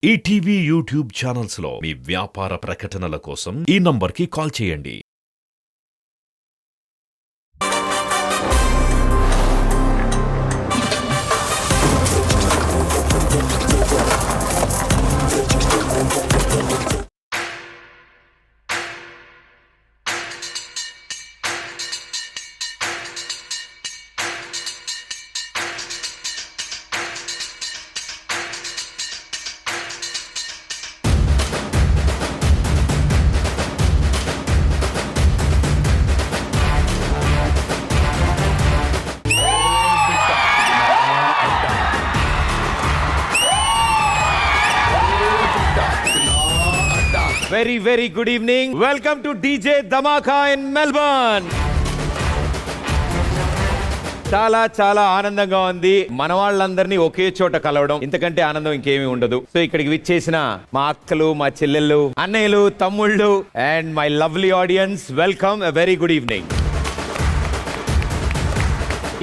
ETV YouTube channels లో మీ వ్యాపార ప్రకటనల కోసం ఈ నంబర్కి కాల్ చేయండి. Very good evening. Welcome to DJ Dhamaka in Melbourne. చాలా ఆనందంగా ఉంది. మన వాళ్ళందరినీ ఒకే చోట కలవడం ఇంతకంటే ఆనందం ఇంకేమీ ఉండదు. సో ఇక్కడికి విచ్చేసిన మా అక్కలు, మా చెల్లెళ్ళు, అన్నయ్యలు, తమ్ముళ్ళు and my lovely audience, welcome. A very good evening.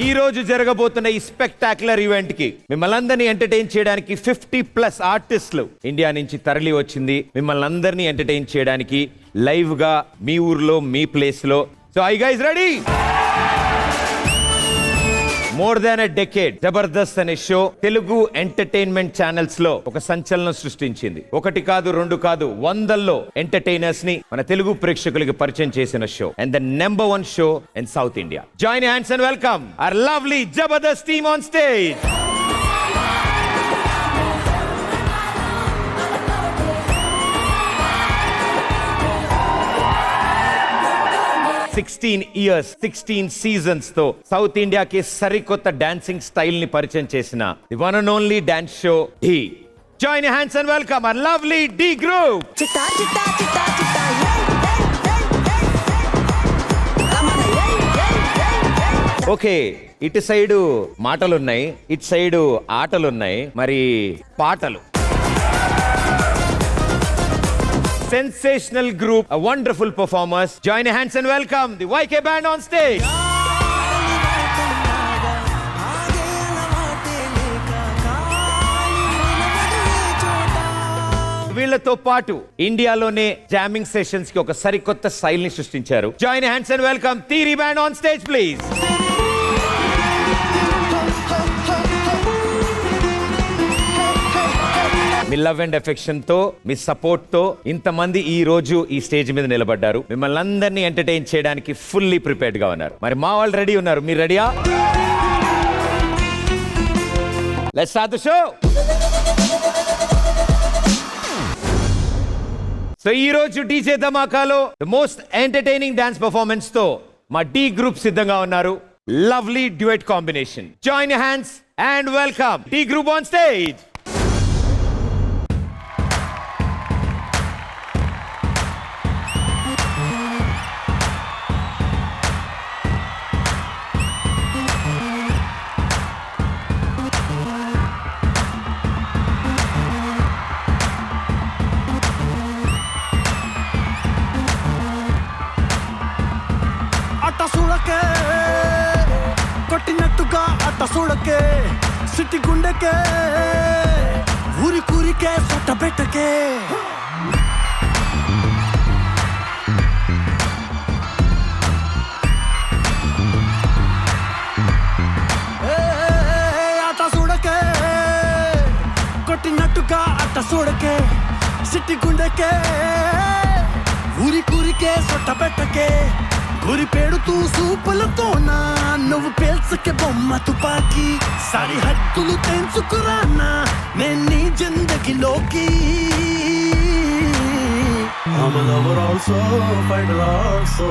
ఈ రోజు జరగబోతున్న ఈ స్పెక్టాక్యులర్ ఈవెంట్ కి మిమ్మల్ని అందరినీ ఎంటర్టైన్ చేయడానికి 50+ ఆర్టిస్టులు ఇండియా నుంచి తరలి వచ్చింది. మిమ్మల్ని అందరినీ ఎంటర్టైన్ చేయడానికి లైవ్ గా మీ ఊర్లో, మీ ప్లేస్ లో. So I guys ready? More than a decade Jabardasth అనే షో తెలుగు ఎంటర్టైన్మెంట్ ఛానల్స్ లో ఒక సంచలనం సృష్టించింది. ఒకటి కాదు, రెండు కాదు, వందల్లో ఎంటర్టైనర్స్ ని మన తెలుగు ప్రేక్షకులకి పరిచయం చేసిన show and the number 1 show in south India. Join hands and welcome our lovely Jabardasth team on stage. years, 16 seasons తో సౌత్ ఇండియాకి సరికొత్త డాన్సింగ్ స్టైల్ ని పరిచయం చేసిన the one and only dance show Dhee. Join your hands and welcome our lovely Dhee group. Okay, ఇటు side మాటలున్నాయి, ఇటు side ఆటలున్నాయి, మరి పాటలు. Sensational group, a wonderful performers. Join your hands and welcome the YK band on stage. వీళ్ళతో పాటు ఇండియాలోనే jamming sessions కి ఒక సరికొత్త స్టైల్ ని సృష్టించారు. Join your hands and welcome తీరి band on stage please. Me love and affection తో, మీ సపోర్ట్ తో ఇంతమంది ఈ రోజు ఈ స్టేజ్ మీద నిలబడ్డారు. మిమ్మల్ని అందరినీ ఎంటర్టైన్ చేయడానికి ఫుల్లీ ప్రిపేర్డ్ గా ఉన్నారు. మరి మా వాళ్ళు రెడీ ఉన్నారు, మీరు రెడీయా? Let's start the show. So ఈ రోజు డీజే ధమాకాలో the most entertaining dance performance తో మా డి గ్రూప్ సిద్ధంగా ఉన్నారు. Lovely duet combination. Join your hands and welcome the group on stage. కొట్టినట్టుగా అట్ట చూడకే, సిట్టి గుండెకే, ఊరి కూరికే, సొట్ట పెట్టకే. అట్ట చూడకే, కొట్టినట్టుగా అట్ట చూడకే, సిట్టి గుండెకే, ఊరి కూరికే, సొట్ట పెట్టకే. గురి పెడుతూ సూపులతోనా నువ్వు పేల్చకే బొమ్మ తుపాకి. సరిహద్దులు తెంచుకురానా నేను నీ జిందగీలోకి. I'm a lover also, fighter also.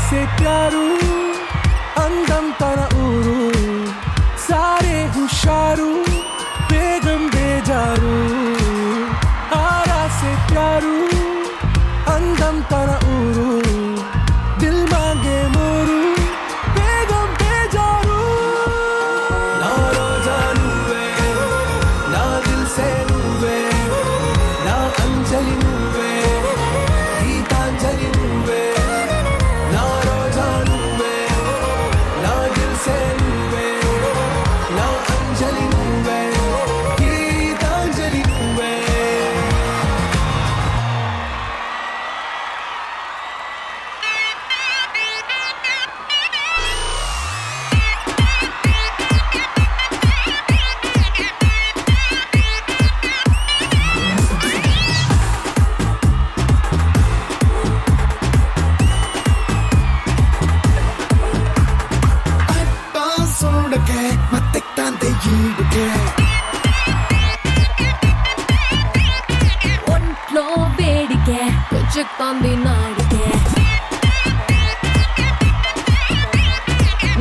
से प्यारू अंदम तन ऊरू सारे हुश ఈడుకే ఒంట్లో వేడికే పిచ్చెక్కుతోంది నాడికే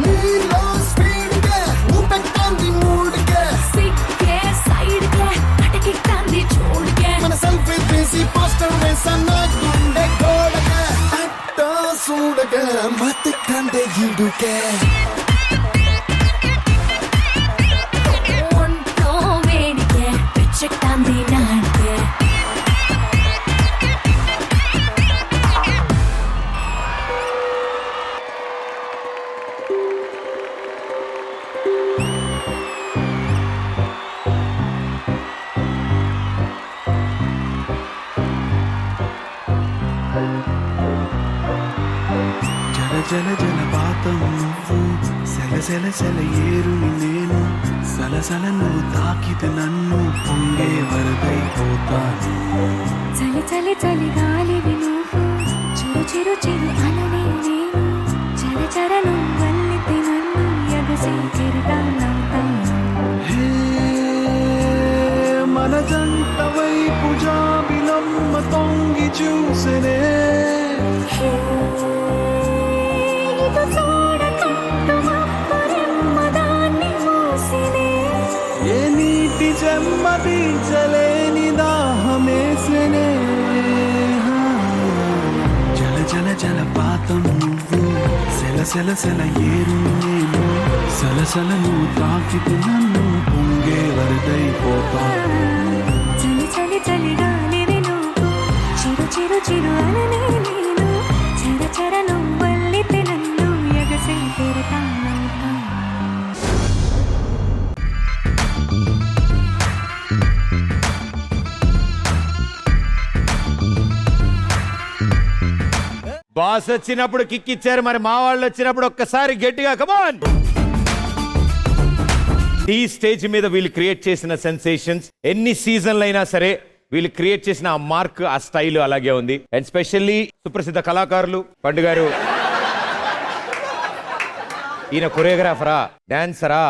నీలో స్పీడ్కే ఊపెక్తోంది మూడుకే సిక్కే సైడ్కే అటకెక్కుతోంది చూడుకే మన సెల్ఫీ తీసి పోస్టర్ వేసన్న గుండె గోడకే అట్టో చూడకే మతి కంటే ఈడుకే ఒంట్లో వేడికే పిచ్చెక్కుతోంది నాడికే జల జల జలపాతం నువ్వు సెల సెల సెల ఏరుని నేను సలసల నువ్వు తాకితే నన్ను పొంగే వరదైపోతాను చలి చలి చలి గాలివి నువ్వు చిరు చిరు చిరు అలనే నేను చర చర నువ్వల్లితే నన్ను ఎగసి కెరటాలవుతాను హే మన జంట వైపు జాబిలమ్మ తొంగి చూసనే ఇటు చూడకట్టు మబ్బురెమ్మదాన్ని మూసినే ఏ నీటి చెమ్మ తీర్చలేని దాహమేసనే జల జల జలపాతం నువ్వు సెల సెల సెల ఏరు నేను సలసల నువ్వు తాకితే నన్ను పొంగే వరదైపోతాను చలి చలి చలి గాలివి నువ్వు చిరు చిరు చిరు అలనే నేను చర చర నువ్వల్లితే నన్ను ఎగసి కెరటాలవుతాను బాస్ వచ్చినప్పుడు కిక్ ఇచ్చారు, మరి మా వాళ్ళు వచ్చినప్పుడు ఒక్కసారి గట్టిగా కమాన్. ఈ స్టేజ్ మీద వీళ్ళు క్రియేట్ చేసిన సెన్సేషన్స్ ఎన్ని సీజన్లు అయినా సరే వీళ్ళు క్రియేట్ చేసిన ఆ మార్క్, ఆ స్టైల్ అలాగే ఉంది. అండ్ స్పెషల్లీ సుప్రసిద్ధ కళాకారులు పండు గారు. ఈయన కొరియోగ్రాఫరా, డాన్సరా,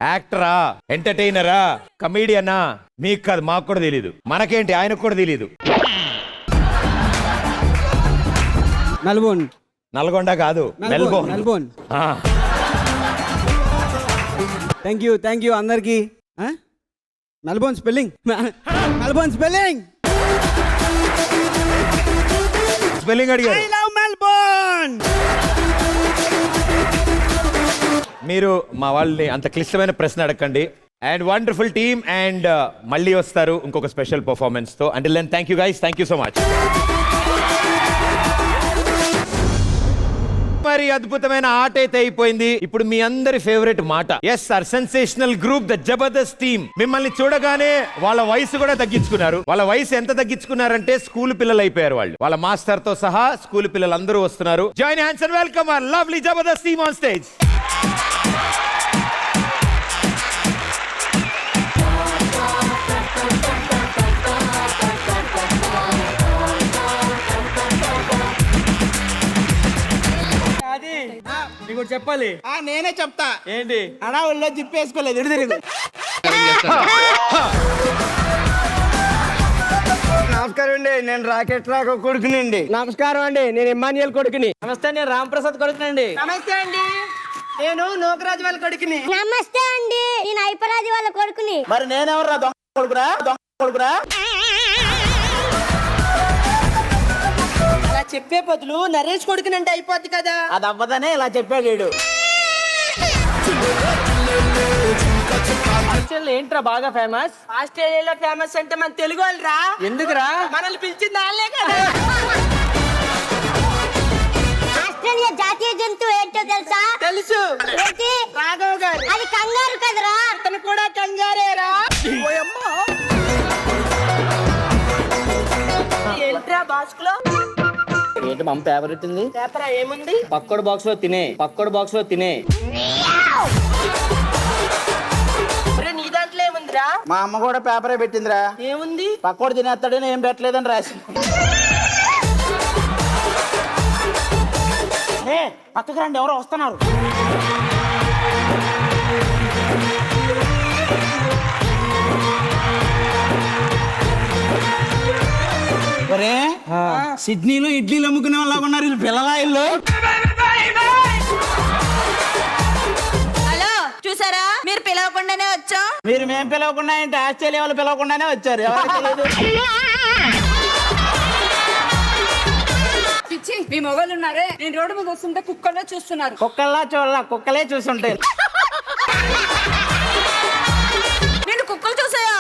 యాక్టరా, ఎంటర్టైనరా, కమీడియనా? మీకు కాదు, మాకు కూడా తెలీదు. మనకేంటి, ఆయనకు కూడా తెలీదు. మెల్బోర్న్ నల్గొండ కాదు, మెల్బోర్న్. మెల్బోర్న్. ఆ. థ్యాంక్ యూ అందరికి. Melbourne spelling Melbourne spelling spelling అడిగారు. I love Melbourne. మీరు మా వాళ్ళని అంత క్లిష్టమైన ప్రశ్న అడగండి. And wonderful team. అండ్ మళ్ళీ వస్తారు ఇంకొక స్పెషల్ పర్ఫార్మెన్స్ తో. Until then thank you guys, thank you so much. మరి అద్భుతమైన ఆట అయితే అయిపోయింది. ఇప్పుడు మీ అందరి ఫేవరెట్ మాట. Yes sir, sensational group the Jabardasth team మిమ్మల్ని చూడగానే వాళ్ళ వయసు కూడా తగ్గించుకున్నారు. వాళ్ళ వయసు ఎంత తగ్గించుకున్నారంటే స్కూల్ పిల్లలు అయిపోయారు వాళ్ళు. వాళ్ళ మాస్టర్ తో సహా స్కూల్ పిల్లలందరూ వస్తున్నారు. Join hands and welcome our lovely Jabardasth team on stage. నీకు చెప్పాలి. నేనే చెప్తా. ఏంటి? అడా ఒళ్ళో జిప్పేసుకోలేదు, ఇటు తిరుగు. నమస్కారం అండి, నేను రాకెట్ రాక కొడుకునండి. నమస్కారం అండి, నేను ఇమ్మాన్యుయల్ కొడుకుని. నమస్తే, నేను రామ్ ప్రసాద్ కొడుకునండి. నమస్తే అండి, నేను నూకరాజు వాళ్ళ కొడుకుని. నమస్తే అండి, నేను ఐపరాజు వాళ్ళ కొడుకుని. మరి నేనెవర్రా, దొంగ కొడుకురా? అలా చెప్పే బదులు నరేష్ కొడుకునంటే అయిపోద్ది కదా. అది అవ్వదనే ఇలా చెప్పాడు. ఏంట్రా బాగా ఫేమస్? ఆస్ట్రేలియాలో ఫేమస్ అంటే మన తెలుగు వాళ్ళరా. ఎందుకురా? మనల్ని పిలిచింది వాళ్ళే కదా. ఆస్ట్రేలియా జాతీయ జంతువు ఏంటో తెలుసా? తెలుసు. ఏంటి? రాఘవ్ గారు. అది కంగారు కదరా. అతను కూడా కంగారేరా. ఏంట్రా బాస్కులో? ఏంటి మమ్మ పేపర్ పెట్టింది? పేపర్ ఏముంది? పక్కడు బాక్స్ లో తినే. ఒరే, నీ దాంట్లో ఏముందిరా? మా అమ్మ కూడా పేపరే పెట్టిందిరా. ఏముంది? పక్కోడు తినేస్తాడని ఏం పెట్టలేదని రాసి. పక్కకు రండి, ఎవరో వస్తున్నారు. సిడ్నీలో ఇడ్లీలు అమ్ముకునే వాళ్ళు ఉన్నారు వీళ్ళు పిల్లలా ఇల్లు. హలో చూసారా మీరు పిలవకుండానే వచ్చాం. మీరు మేము పిలవకుండా ఏంటి, ఆస్ట్రేలియా వాళ్ళు పిలవకుండానే వచ్చారు. ఎవరికి తెలియదు. పిచ్చి మీ మొగలు ఉన్నారే, నేను రోడ్డు మీద వస్తుంటే కుక్కల్లో చూస్తున్నారు. కుక్కల్లా చూడాల, కుక్కలే చూస్తుంటాయి. నేను కుక్కలు చూసాయా?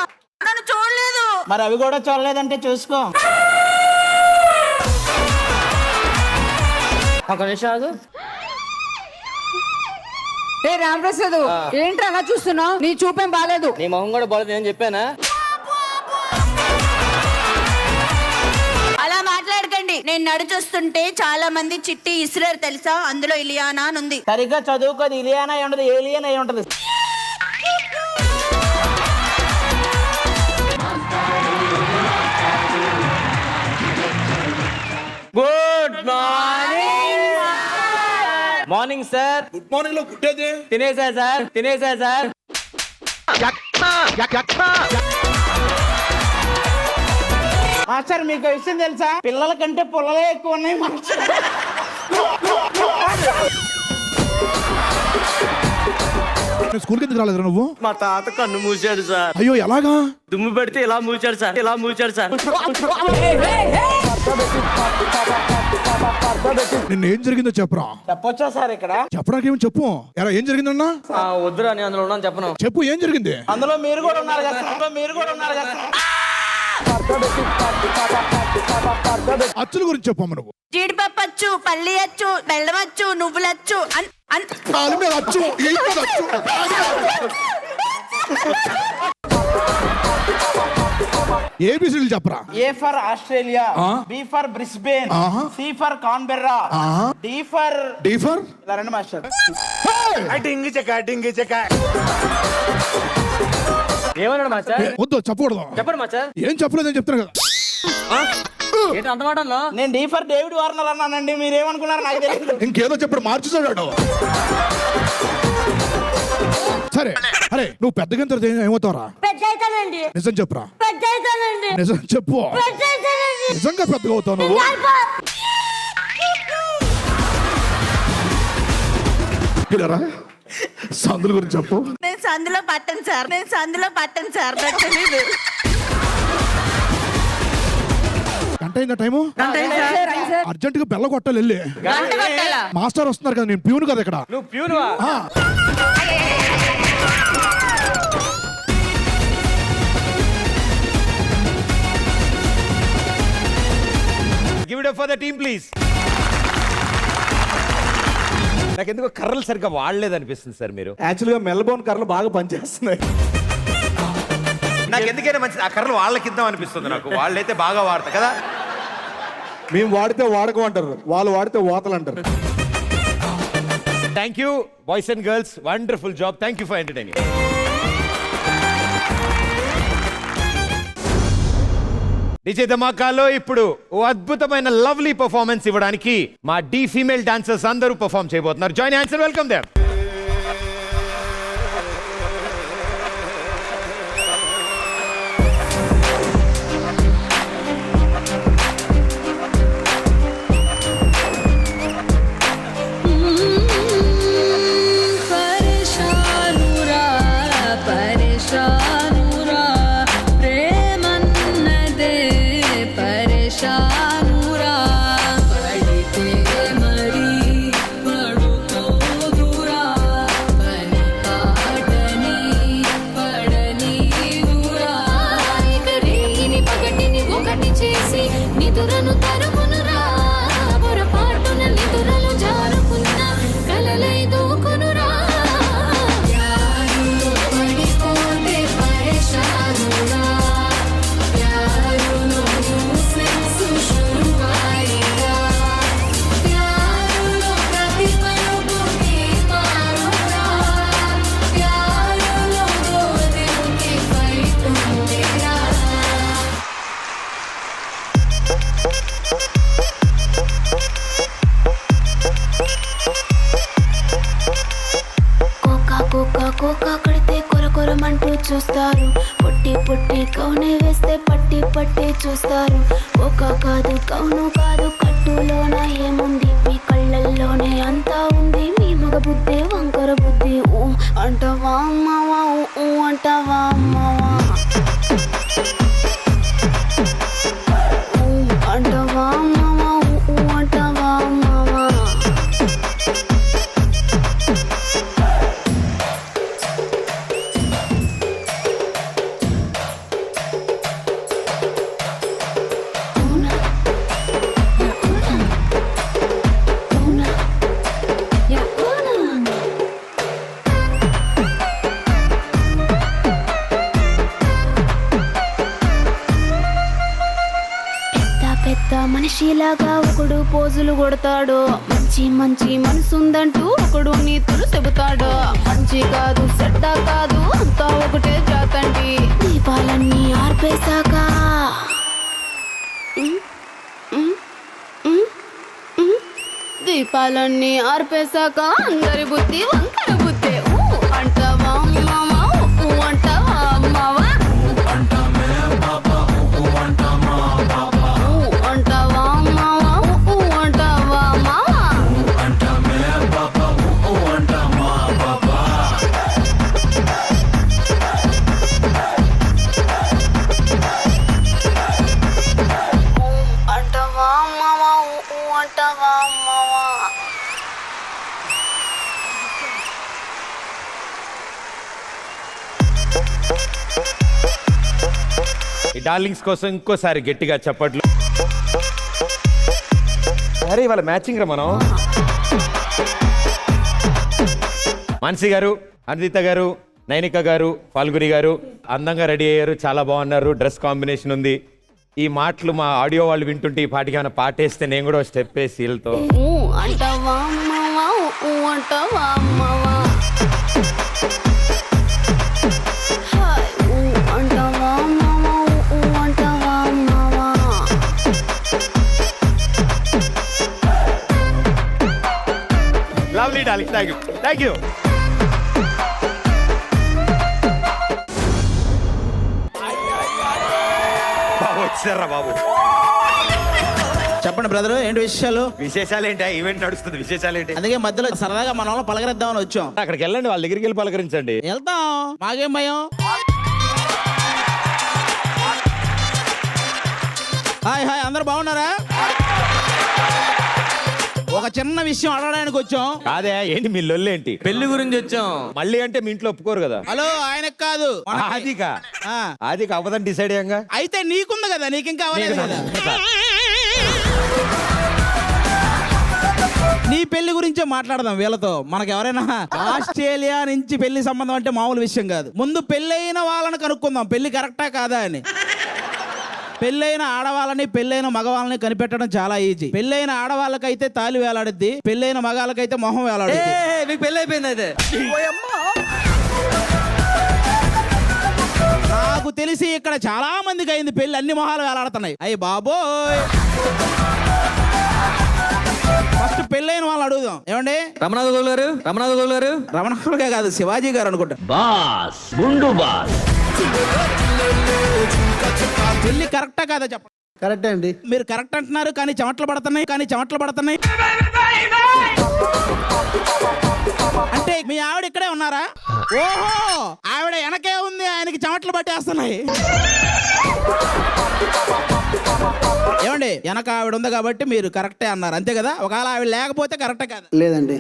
నన్ను చూడలేదు. మరి అవి కూడా చూడలేదంటే చూసుకో. ఒక నిమిషం ఆగు. ఏ రామప్రసాద్ ఏంట్రా అలా చూస్తున్నావు? నీ చూపేం బాలేదు. నీ మొహం కూడా బాలేదు నేను చెప్పానా? అలా మాట్లాడకండి. నేను నడుచొస్తుంటే చాలా మంది చిట్టి ఇసిరారు తెలుసా, అందులో ఇలియానా అని ఉంది. సరిగ్గా చదువుకోది ఇలియానా అయి ఉండదు, ఏలియన్ అయి ఉంటది. Good morning. Morning sir. Good morning లో గుడ్డేది. తినేసా సార్, తినేసా సార్. మాస్టర్ మీకు విషయం తెలుసా, పిల్లల కంటే పుల్లలే ఎక్కువ ఉన్నాయి మాస్టర్. స్కూల్కి ఎందుకు రాలేదు నువ్వు? మా తాత కన్ను మూసాడు సార్. అయ్యో ఎలాగా? దుమ్ము పెడితే ఇలా మూసాడు సార్, ఇలా మూసాడు సార్. నిన్న ఏం జరిగిందో చెప్పరా. చెప్పొచ్చా సార్ ఇక్కడ? చెప్పడానికి ఏమి చెప్పు. ఎలా ఏం జరిగిందన్నా వద్దురా నేను అందులో ఉన్నాను చెప్పను. చెప్పు, ఏం జరిగింది? అందులో మీరు కూడా ఉన్నారు కదా, అందులో మీరు కూడా ఉన్నారు కదా. అచ్చుల గురించి చెప్పమ్మ నువ్వు. జీడిపప్పు వచ్చు, పల్లి వచ్చు, బెల్లం వచ్చు, నువ్వులచ్చు. కాలు మీద అచ్చు, ఈ మీద అచ్చు. ఏబిసిడీలు చెప్పరా. A for Australia, B for Brisbane, C for Canberra, D for ఇలా రండి మాస్టర్. ఏమన్నాడు మాస్టర్? వద్దు చెప్పకూడదు. చెప్పండి మాస్టర్. ఏం చెప్పలేదని చెప్తున్నా కదా. ఏంటి అంత మాట అన్నా? నేను డి ఫర్ డేవిడ్ వార్నర్ అన్నానండి, మీరేమనుకున్నారు నాకు తెలియదు. ఇంకేదో చెప్పడు మార్చుతాడు. సరే అరే నువ్వు పెద్దగా ఏమవుతావరా? పెద్ద అవుతానండి. నిజం చెప్పురా. పెద్ద అవుతానండి. నిజం చెప్పు. పెద్ద అవుతానండి. నిజంగా పెద్దగా అవుతావు నువ్వు. ఇలారా సందుల గురించి చెప్పు. నేను సందులో పట్టను సార్, నేను సందులో పట్టను సార్, నాకు తెలీదు. గంట అయిందా టైము? అర్జెంట్ గా బెల్ల కొట్టాలి వెళ్ళి. గంట కొట్టాలా? మాస్టర్ వస్తున్నారు కదా, నేను ప్యూన్ కదా ఇక్కడ. నువ్వు ప్యూనువా? Give it up for the team please. నాకు ఎందుకో కర్రలు సరిగ్గా వాడలేదు అనిపిస్తుంది సార్ మీరు. యాక్చువల్గా మెల్బోర్న్ కర్రలు బాగా పనిచేస్తున్నాయి. నాకు ఎందుకైనా మంచిది ఆ కర్రలు వాళ్ళకిద్దాం అనిపిస్తుంది నాకు. వాళ్ళైతే బాగా వాడతారు కదా. మేము వాడితే వాడకం అంటారు, వాళ్ళు వాడితే వాతలు అంటారు. Thank you boys and girls, wonderful job. Thank you for entertaining. DJ ధమాకాలో ఇప్పుడు ఓ అద్భుతమైన లవ్లీ పర్ఫార్మెన్స్ ఇవ్వడానికి మా డి ఫీమేల్ డాన్సర్స్ అందరూ పర్ఫార్మ్ చేయబోతున్నారు. Join answer, welcome them. కోకా కడితే కొర కొరమంటూ చూస్తారు. పొట్టి పుట్టి పుట్టి కౌనే వేస్తే పట్టి పట్టి చూస్తారు. ఒక కాదు కౌను కాదు కట్టులోన ఏముంది, మీ కళ్ళల్లోనే అంతా ఉంది. మీ మగ బుద్ధి వంకర బుద్ధి. ఊ అంటావా అమ్మావా, ఊ అంటావా అమ్మావా, ఊ అంటావా అమ్మావా, ఊ అంటావా అమ్మావా. పెద్ద మనిషిలాగా ఒకడు పోజులు కొడతాడు. మంచి మంచి మనసుందంటూ ఒకడు నీతులు చెబుతాడు. మంచి కాదు చెడ్డ కాదు అంతా ఒకటే జాతండి. దీపాలన్నీ ఆర్పేశాక దీపాలన్నీ ఆర్పేశాక అందరి బుద్ధి వంకర బుద్ధి. ఊ అంటావా అమ్మావా, ఊ అంటావా అమ్మావా, ఊ అంటావా అమ్మావా, ఊ అంటావా అమ్మావా. అంటావా అమ్మావా, ఊ అంటావా అమ్మావా. ఈ డార్లింగ్స్ కోసం ఇంకోసారి గట్టిగా చప్పట్లు. అరే ఇవాళ మ్యాచింగ్ రా మనం. మానసి గారు, అనిత గారు, నైనిక గారు, ఫాల్గుని గారు అందంగా రెడీ అయ్యారు, చాలా బాగున్నారు. డ్రెస్ కాంబినేషన్ ఉంది. ఈ మాటలు మా ఆడియో వాళ్ళు వింటుంటే ఈ పాటికి ఏమైనా పాటేస్తే నేను కూడా స్టెప్ వేసి వీళ్ళతో. ఊ అంటావా అమ్మావా, ఊ అంటావా అమ్మావా, హాయ్ ఊ అంటావా అమ్మావా, ఊ అంటావా అమ్మావా. Lovely darling, thank you, thank you. బాబు వచ్చారా బాబు. చెప్పండి బ్రదర్, ఏంటి విషయాలు? విశేషాలు ఏంటి? ఈవెంట్ నడుస్తుంది, విశేషాలు ఏంటి? అందుకే మధ్యలో సరదాగా మన వాళ్ళని పలకరిద్దామని వచ్చాం. అక్కడికి వెళ్ళండి, వాళ్ళ దగ్గరికి వెళ్ళి పలకరించండి. వెళ్తాం, మాకేం భయం. హాయ్ హాయ్, అందరు బాగున్నారా? ఒక చిన్న విషయం అడగడానికి వచ్చాం. కాదే ఏంటి మీ లొల్లేంటి? పెళ్లి గురించి వచ్చాం. మళ్ళీ అంటే మీ ఇంట్లో ఒప్పుకోరు కదా. హలో, ఆయనకు కాదు, ఆదికా ఆ, ఆదికి అవ్వదని డిసైడ్ అయ్యాంగా. అయితే నీకుంది కదా, నీకు ఇంకా అవ్వలేదు కదా. నీ పెళ్లి గురించే మాట్లాడదాం వీళ్ళతో. మనకు ఎవరైనా ఆస్ట్రేలియా నుంచి పెళ్లి సంబంధం అంటే మామూలు విషయం కాదు. ముందు పెళ్ళైన వాళ్ళని కనుక్కుందాం, పెళ్లి కరెక్టా కాదా అని. పెళ్ళైన ఆడవాళ్ళని పెళ్ళైన మగవాళ్ళని కనిపెట్టడం చాలా ఈజీ. పెళ్ళైన ఆడవాళ్ళకైతే తాలి వేలాడుద్ది, పెళ్ళైన మగాళ్ళకైతే మొహం వేలాడుద్ది. మీకు పెళ్లి అయిపోయింది అయితే. నాకు తెలిసి ఇక్కడ చాలా మందికి అయింది పెళ్లి, అన్ని మొహాలు వేలాడుతున్నాయి. అయ్యి బాబోయ్, ఫస్ట్ పెళ్ళైన వాళ్ళు అడుగుదాం. ఏమండి రమణాథ గారు, రమణాథులుగా కాదు, శివాజీ గారు అనుకుంటా. పెళ్లి కరెక్టా కాదా చెప్పండి. కరెక్టే అండి. మీరు కరెక్ట్ అంటున్నారు, కానీ చెమట్లు పడుతున్నాయి. అంటే మీ ఆవిడ ఇక్కడే ఉన్నారా? ఓహో, ఆవిడ వెనకే ఉంది, ఆయనకి చెమట్లు పట్టేస్తున్నాయి. ఏమండి, వెనక ఆవిడ ఉంది కాబట్టి మీరు కరెక్టే అన్నారు, అంతే కదా? ఒకవేళ ఆవిడ లేకపోతే కరెక్టే కాదు. లేదండి.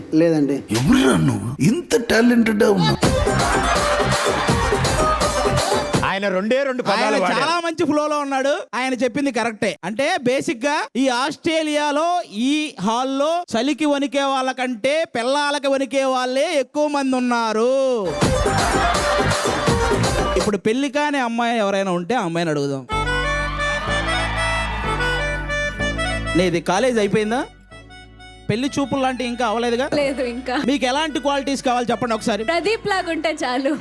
ఎవరురా నువ్వు ఇంత టాలెంటెడ్ ఉన్నావు? ఆయన రెండే రెండు పదాలు ఆయన వాడారు. చాలా మంచి ఫ్లోలో ఉన్నాడు, ఆయన చెప్పింది కరెక్టే. అంటే బేసిక్ గా ఈ ఆస్ట్రేలియాలో ఈ హాల్లో చలికి వణికే వాళ్ళకంటే పిల్లలకి వణికే వాళ్ళే ఎక్కువ మంది ఉన్నారు. ఇప్పుడు పెళ్లి కాని అమ్మాయి ఎవరైనా ఉంటే ఆ అమ్మాయిని అడుగుదాం. నీది కాలేజ్ అయిపోయిందా? పెళ్లి చూపులు లాంటి ఇంకా అవ్వలేదుగా? లేదు ఇంకా. మీకు ఎలాంటి క్వాలిటీస్ కావాలి చెప్పండి ఒకసారి. ప్రదీప్ లాగుంటే చాలు.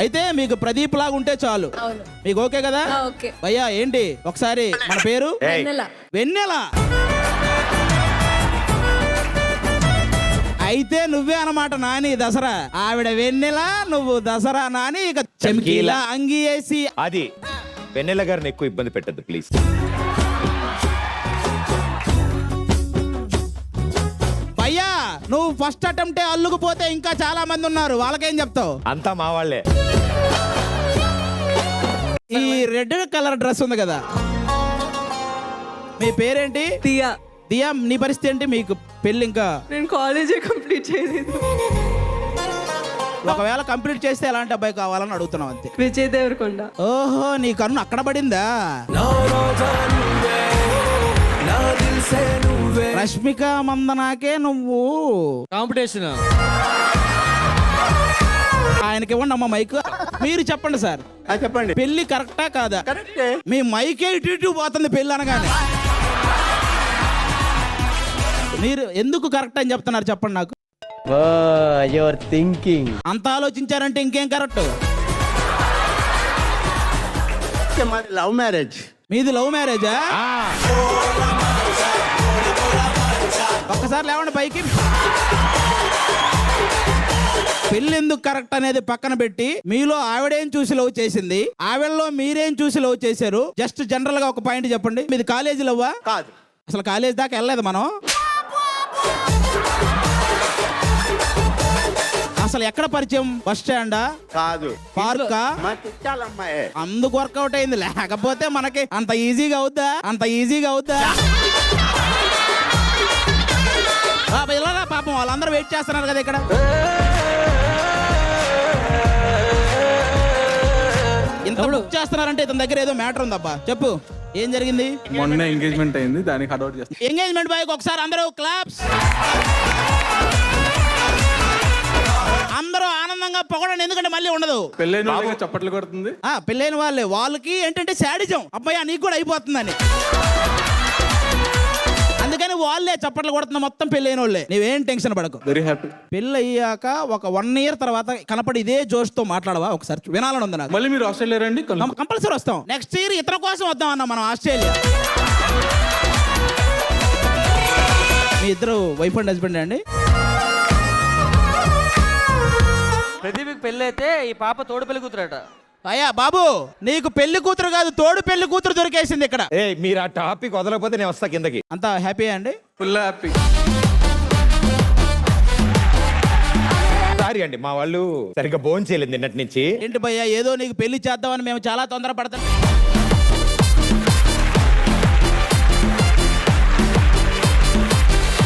అయితే మీకు ప్రదీప్ లాగా ఉంటే చాలు. అవును. మీకు ఓకే కదా? ఓకే. భయ్యా ఏంటి ఒకసారి మన పేరు? ఏయ్. వెన్నెల. అయితే నువ్వే అన్నమాట నాని దసరా. ఆవిడ వెన్నెల, నువ్వు దసరా నాని, ఇక చమ్కీలా అంగి వేసి. అది వెన్నెల గారిని ఎక్కువ ఇబ్బంది పెట్టద్దు ప్లీజ్. అయ్యా నువ్వు ఫస్ట్ అటెంప్టే అల్లుకుపోతే ఇంకా చాలా మంది ఉన్నారు, వాళ్ళకేం చెప్తావు? అంతా మా వాళ్ళే. ఈ రెడ్ కలర్ డ్రెస్ ఉంది కదా, మీ పేరేంటి? దియా. దియా, నీ పరిస్థితి ఏంటి? మీకు పెళ్ళి ఇంకా? నేను కాలేజే కంప్లీట్ చేయలేదు. ఒకవేళ కంప్లీట్ చేస్తే ఎలాంటి అబ్బాయి కావాలని అడుగుతున్నావు అంతే. విజయ్ దేవరకొండ. ఓహో, నీ కన్ను అక్కడ పడిందా? రష్మిక మందనాకే నువ్వు కాంపిటీషన్. ఆయనకి ఇవ్వండి అమ్మ మైక్. మీరు చెప్పండి సార్. చెప్పండి. పెళ్లి కరెక్టా కాదా? కరెక్టే. మీ మైకే ఇటు ఇటు పోతుంది పెళ్ళి అనగానే. మీరు ఎందుకు కరెక్ట్ అని చెప్తున్నారు చెప్పండి నాకు. Your thinking. అంత ఆలోచించారంటే ఇంకేం కరెక్ట్? మాది లవ్ మ్యారేజ్. మీది లవ్ మ్యారేజా? ఒక్కసారి లేవండి పైకి. పెళ్ళి ఎందుకు కరెక్ట్ అనేది పక్కన పెట్టి, మీలో ఆవిడేం చూసి లవ్ చేసింది, ఆవిడలో మీరేం చూసి లవ్ చేశారు, జస్ట్ జనరల్ గా ఒక పాయింట్ చెప్పండి. మీది కాలేజీ లవ్వా? కాదు. అసలు కాలేజ్ దాకా వెళ్ళలేదు మనం. అసలు ఎక్కడ పరిచయం? బస్ స్టాండా? కాదు. పార్కా? మా చుట్టాలమ్మాయే. అందుకు వర్కౌట్ అయింది, లేకపోతే మనకి అంత ఈజీగా అవుద్దా? అంత ఈజీగా అవుద్దా? ఇలా పాపం వాళ్ళందరూ వెయిట్ చేస్తున్నారు కదా ఇక్కడ. ఇంత బుక్ చేస్తున్నారంటే ఇతని దగ్గర ఏదో మ్యాటర్ ఉందబ్బా. చెప్పు, ఏం జరిగింది? మొన్న ఎంగేజ్మెంట్ అయింది, దానికి హడౌట్ చేస్తాను. ఎంగేజ్మెంట్ బాయ్కి ఒకసారి అందరూ క్లాప్స్. అందరూ ఆనందంగా పొగడండి, ఎందుకంటే మళ్ళీ ఉండదు. పెళ్ళైన చప్పట్లు కొడుతుంది. పెళ్ళైన వాళ్ళకి ఏంటంటే శాడిజం, అబ్బాయి నీకు కూడా అయిపోతుందని. అందుకని వాళ్ళే చప్పట్లు కొడుతున్న, మొత్తం పెళ్ళైన వాళ్ళే. నీవేం టెన్షన్ పడకు. Very happy. పెళ్ళి అయ్యాక ఒక 1 year తర్వాత కనపడి ఇదే జోష్తో మాట్లాడవా? ఒకసారి వినాలని ఉంది నాకు. మళ్ళీ మీరు ఆస్ట్రేలియా రండి, కంపల్సరీ వస్తాం. నెక్స్ట్ ఇయర్ ఇతర కోసం వద్దాం అన్నా మనం ఆస్ట్రేలియా. మీ ఇద్దరు వైఫ్ అండ్ హస్బెండ్ అండి? ప్రదీప్కి పెళ్ళి అయితే ఈ పాప తోడు పెళ్లి కూతురట. అయ్యా బాబు, నీకు పెళ్లి కూతురు కాదు, తోడు పెళ్లి కూతురు దొరికేసింది ఇక్కడ. మీరు ఆ టాపిక్ వదలకపోతే నేను వస్తా కిందకి. అంత హ్యాపీ అండి? Full happy. సారీ అండి, మా వాళ్ళు సరిగ్గా భోజనం చేయలేదు నిన్నటి నుంచి. ఏంటి భయ్యా, ఏదో నీకు పెళ్లి చేద్దామని మేము చాలా తొందరపడతాం.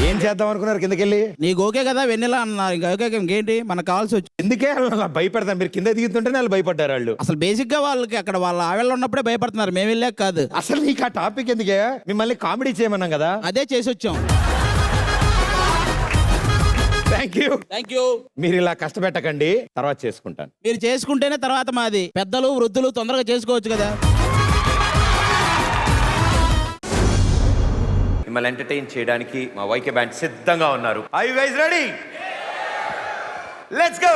ఏం చేద్దాం అనుకున్నారు కిందకెళ్ళి? నీకు ఓకే కదా వెన్నెల అన్నారు, ఇంకా ఓకే ఇంకేంటి మనకు కావాల్సి వచ్చి. ఎందుకే అలా భయపెడతాను? మీరు కింద దిగుతుంటే వాళ్ళు భయపడ్డారు. వాళ్ళు అసలు బేసిక్ గా వాళ్ళకి అక్కడ వాళ్ళ ఆవిడ ఉన్నప్పుడే భయపడుతున్నారు, మేము వెళ్ళాక కాదు. అసలు నీకు ఆ టాపిక్ ఎందుకే? మిమ్మల్ని కామెడీ చేయమన్నాం కదా. అదే చేసి వచ్చాం. Thank you. మీరు ఇలా కష్టపెట్టకండి, తర్వాత చేసుకుంటాను. మీరు చేసుకుంటేనే తర్వాత మాది. పెద్దలు వృద్ధులు తొందరగా చేసుకోవచ్చు కదా. మిమ్మల్ని ఎంటర్టైన్ చేయడానికి మా వైకే బ్యాండ్ సిద్ధంగా ఉన్నారు. Are you guys ready? Let's go.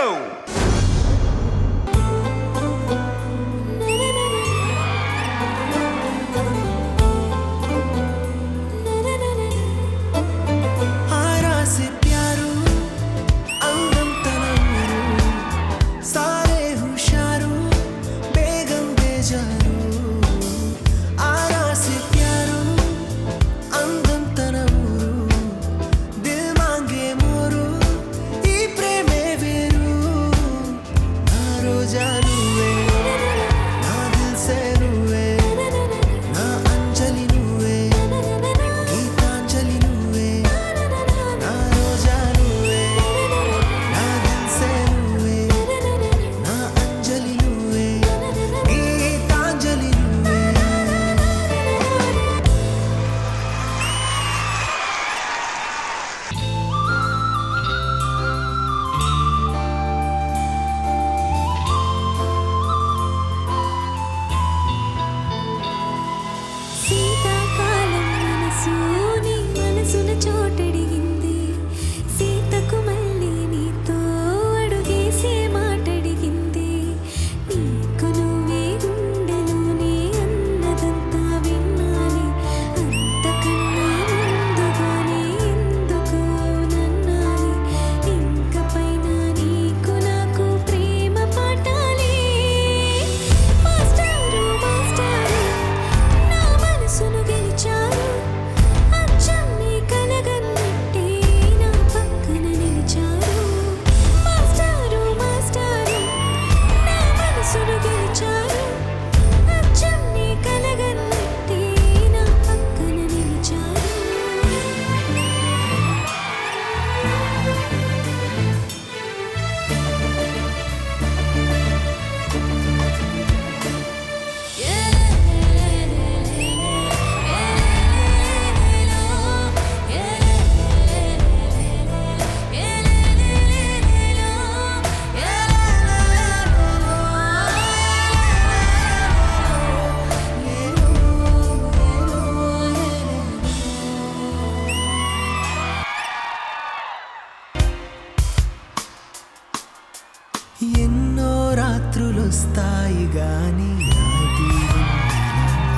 ఎన్నో రాత్రులొస్తాయి గాని రాది వెన్నెలమ్మ.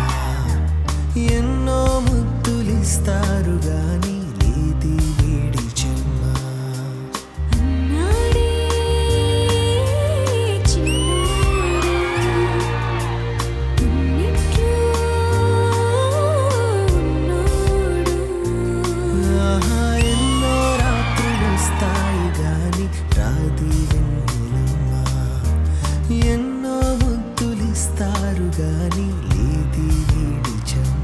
ఎన్నో ముద్దులిస్తారు గాని లేది వేడి చెమ్మ. నాడే చిన్నాడు ఉన్నట్లు ఉన్నాడు. ఆహా, ఎన్నో రాత్రులొస్తాయి గాని రాది వెన్నెలమ్మ. ఎన్నో ముద్దులిస్తారు గాని లేది వేడి చెమ్మ.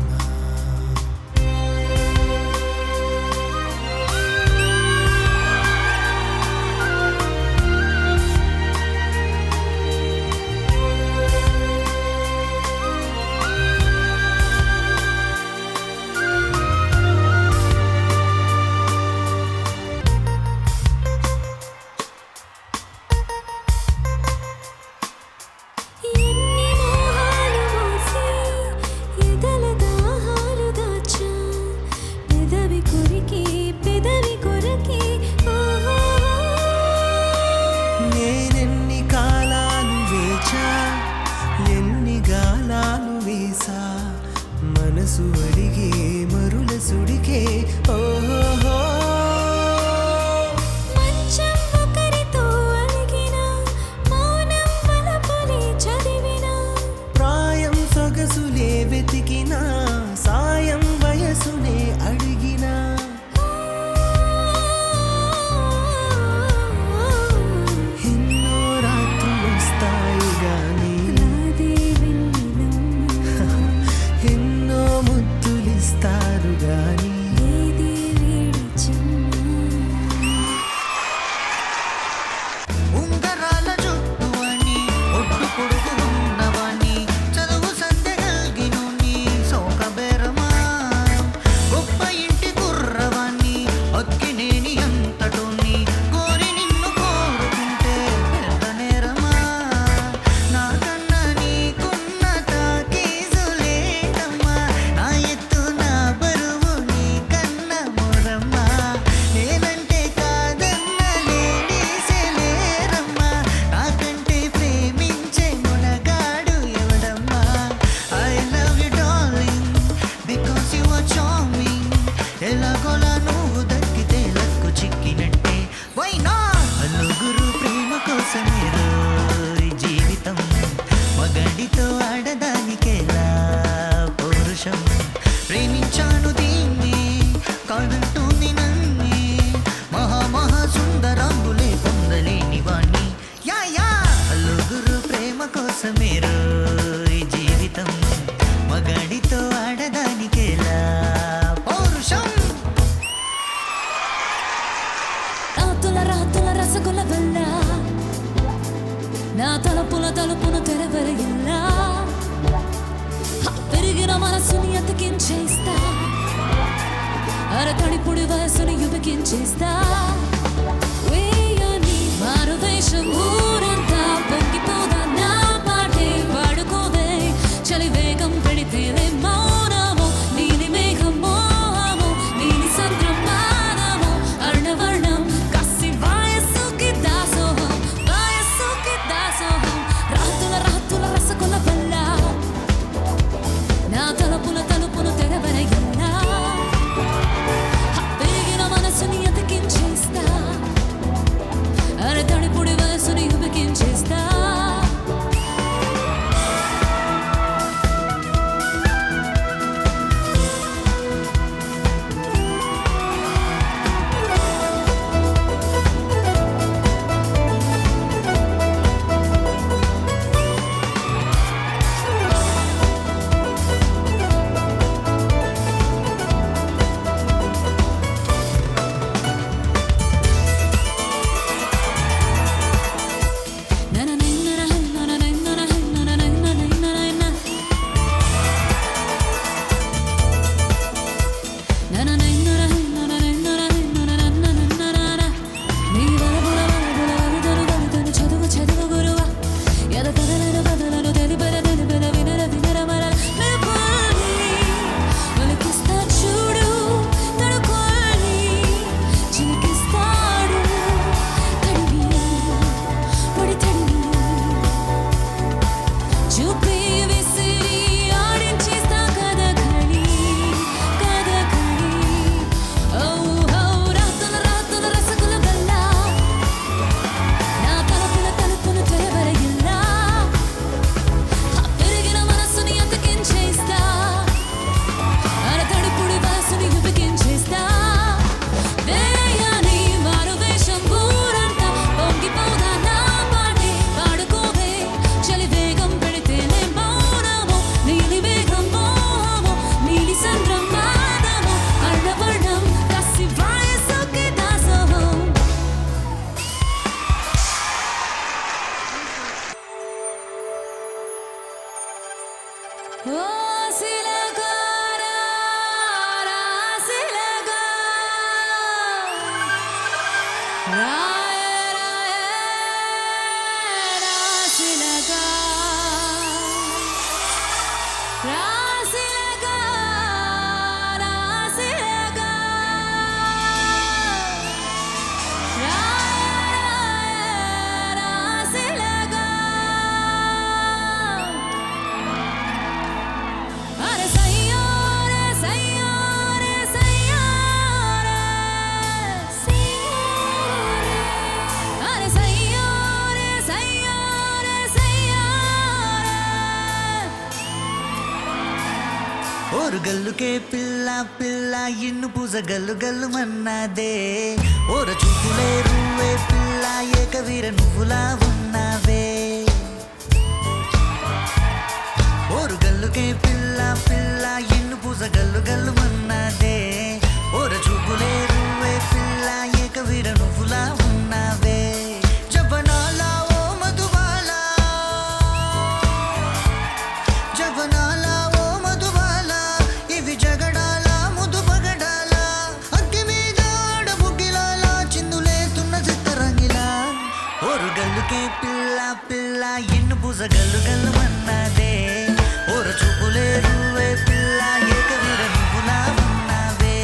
ఎన్ని మోహాలు మోసి ఎదల దాహాలు దాచా పెదవి కొరికి ఓహో. నేనెన్ని కాలాలు వేచా ఎన్ని గాలాలు వేసా మనసు అడిగే మరుల సుడికే ఓహో. మంచం ఒకరితో అలిగిన మౌనం వలపులే చదివిన ప్రాయం సొగసులే వెతికినా సాయం వయసునే అడిగినా. ఎన్నో రాత్రులొస్తాయి గాని రాదే వెన్నెలమ్మ. ఎన్నో ముద్దులిస్తారు గాని లేదే వేడి చెమ్మ. ఉంగరాల జుట్టు అని ఒడ్డు పొడుగు ఉన్నవాణ్ణి చదువు సంధ్య కలిగినోని సోక బేరమా. గొప్ప ఇంటి కుర్రవాణ్ణి అక్కినేని అంతటోని కోరి నిన్ను కోరుకుంటే పెద్ద నేరమా. నాకన్నా నీకున్న తాకీజులేటమ్మా. నా ఎత్తు నా బరువు నీకన్నా మొరమ్మా. నేనంటే కాదన్న లేడీసే లేరమ్మా. నాకంటే ప్రేమించే మునగాడు ఎవడమ్మా. I love you darling because you are charming. ఎలాగోలా నువ్వు దక్కితే లక్కు చిక్కినట్టే. Why not? నలుగురు ప్రేమ కోసమే రోయ్ జీవితం. మగడితో ఆడదానికేలా పౌరుషం. ప్రేమించాను దీన్ని కాదంటూని నన్ని. మహా సుందరంగులే పొందలేని వాణ్ణి. యా యా నలుగురు ప్రేమ కోసమే రోయ్ జీవితం. మగడితో ఆడదానికేలా పౌరుషం. రాతుల రసగుల వల్ల నా తలుపును తెరవరగిల్లా పెరిగిన మనసుని అతికించేస్తా అరతడిపుడి వయసుని యువకించేస్తా వేయని మారు వేషం ఊరంతా పొంగిపోదా నా పాటే వాడుకోదే చలి వేగం పెడితేలే మౌనము నీలి మేఘం మోహము నీలి సంద్రమానము అర్ణవర్ణం కసి వయస్సుకి దాసోహం రాతుల రసగుల వల్ల నా తలుపును తెరవరగిల్లా పెరిగిన మనసుని అతికించేస్తా ఓరు గల్లుకే పిల్ల పిల్ల ఇన్ను పూజ గల్లు గల్లు మన్నాదే ఓర చూపులే రువే పిల్ల ఏకవీర నువ్వులా ఉన్నావే ఓరు గల్లుకే పిల్ల పిల్ల ఇన్ను పూజ గల్లు గల్లు మన్నాదే ఓర చూపులే రువే పిల్ల ఏకవీర నువ్వులా ఉన్నావే జవనాలా ఓ మధుబాలా జవనాలా ఓ మధుబాలా ఇవి జగడాల ముదు పగడాల అగ్గి మీద బుగ్గిలాల చిందులేతున్న చిత్తరంగిలా ఓరు గల్లుకే పిల్ల పిల్ల ఇన్ను పూజ గల్లు గల్లు మన్నాదే ఓర చూపులే రువే పిల్ల ఏకవీర నువ్వులా ఉన్నావే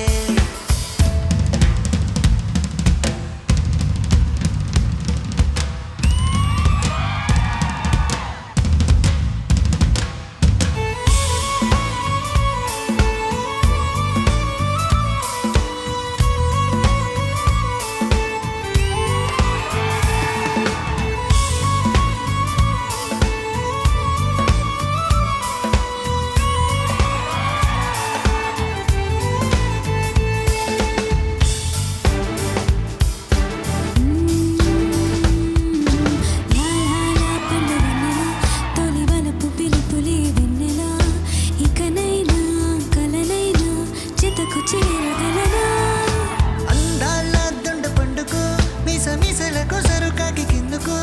అందాల దొండ పండుకో మీస మీసలకు సరుకాకి కిందుకో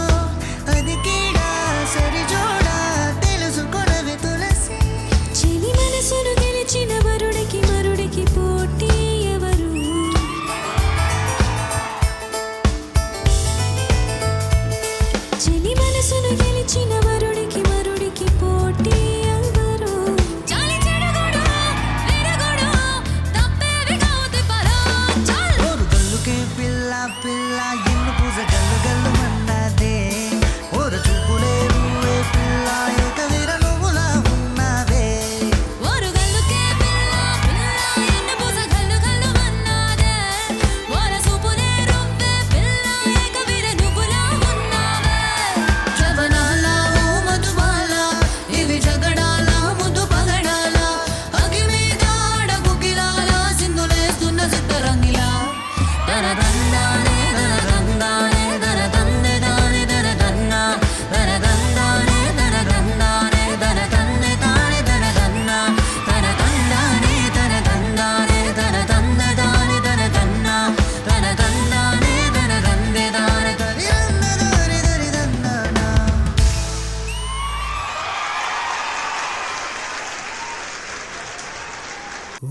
అది కీడా సరి జోడా తెలుసుకొనవే తులసి చెలి మనసును గెలిచిన వరుడికి మరుడికి పోటీ ఎవరు చెలి మనసును గెలిచిన వరుడికి మరుడికి పోటీ ఎవరు చాలి చెడుగుడు వెరగుడు తప్పేవి కావుతే పరా చాలు ఓరు గల్లుకే పిల్ల పిల్ల ఇన్ను పూజ గల్లు గల్లు మన్నాదే ఓర చూపులే రువే పిల్ల ఏకవీర నువ్వులా ఉన్నావే ఓరుగల్లుకే పిల్ల పిల్ల ఎన్న పూజ గల్లు గల్లు మన్నాదే ఓర సూపులే రువ్వే పిల్ల ఏకవీర నువ్వులా ఉన్నావే జవనాల ఓ మధుబాల ఇవి జగడాల ముద్దు పగడాల అగి మీద బుగ్గిలాల సింధులేస్తున్న సిద్ధరంగిలా దర దండానే దర దండానే దర దండే దానే దర దన్నా దర దండానే దర దండానే దర దండే దానే దర దన్నా దర దండానే దర దండానే దర దండే దానే దర దన్నా దర దండానే దర దండే దానే దరి దండ దరి దరి దండానా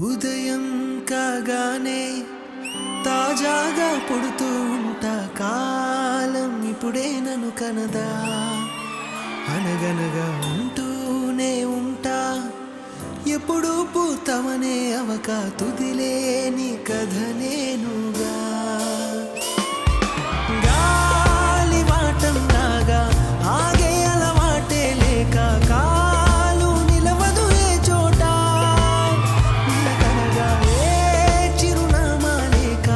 ఉదయం కాగానే తాజాగా పుడుతూ ఉంటా కాలం ఇప్పుడే నన్ను కనదా అనగనగా ఉంటూనే ఉంటా ఎప్పుడు పూతమనే అవక తుదిలేని కథ నేనుగా గాలి వాటం లాగా ఆగే అలవాటే లేక కాలు నిలవదు ఏ చోట నిలకనగా ఏ చిరునామా లేక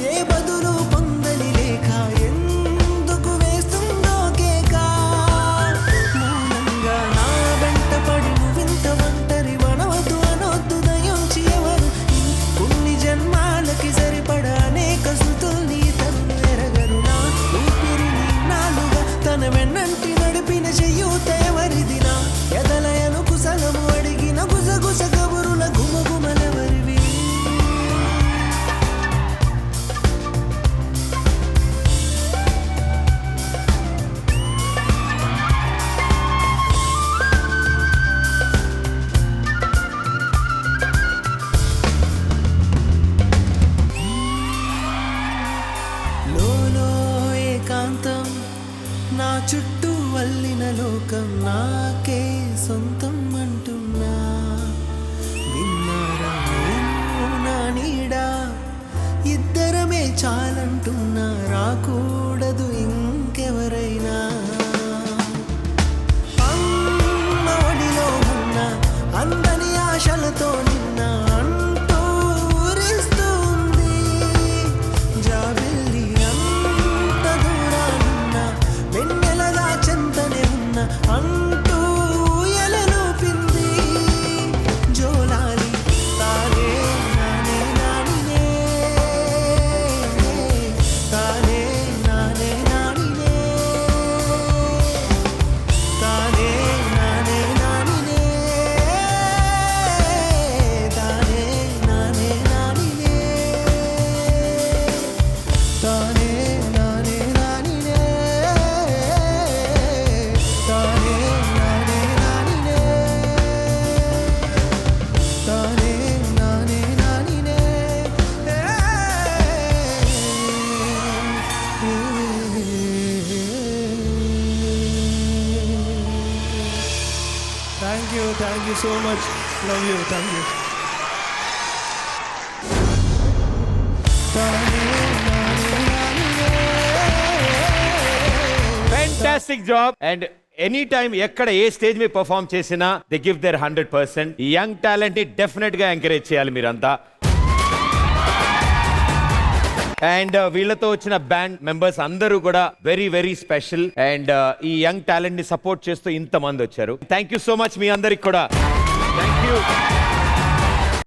ఏ బదులు పొందని లేక ఎందుకు వేస్తుందో కేక మౌనంగా నా వెంట పడి నువ్వింత ఒంటరి వనవద్దు అనొద్దు దయించి ఎవరు కొన్ని జన్మాలకి సరిపడ అనేక శృతుల్ని తను ఎరగరు నా ఊపిరిని నాలుగా తన వెన్నంటి నడిపిన చెయ్యూత ఎవరిది నా ఎదలయను కుశలము అడిగిన గుసగుస కబురుల గుమగుమలెవరివి లోలో ఏకాంతం నా చుట్టూ వల్లిన లోకం నాకే సొంతం అంటున్నా విన్నారా నేను నా నీడా ఇద్దరమే చాలంటున్నా రాకూడదు ఇంకెవరైనా అమ్మ ఒడిలో ఉన్న అందని ఆశలతో నిన్న అంటూ ఊరిస్తుంది జాబిల్లి అంత దూరానున్న వెన్నెలగా చెంతనే ఉన్న అంటూ ఎలలోపింది జోలాలి thank you so much. Love you. Thank you. Fantastic job. And any time ఎక్కడ ఏ స్టేజ్ మీద పర్ఫామ్ చేసినా దే గివ్ దేర్ 100%. ఈ యంగ్ టాలెంట్ ని డెఫినెట్ గా ఎంకరేజ్ చేయాలి మీరంతా. అండ్ వీళ్ళతో వచ్చిన బ్యాండ్ మెంబర్స్ అందరూ కూడా వెరీ వెరీ స్పెషల్. అండ్ ఈ యంగ్ టాలెంట్ ని సపోర్ట్ చేస్తూ ఇంతమంది వచ్చారు. థ్యాంక్ యూ సో మచ్ మీ అందరికి కూడా. Thank you.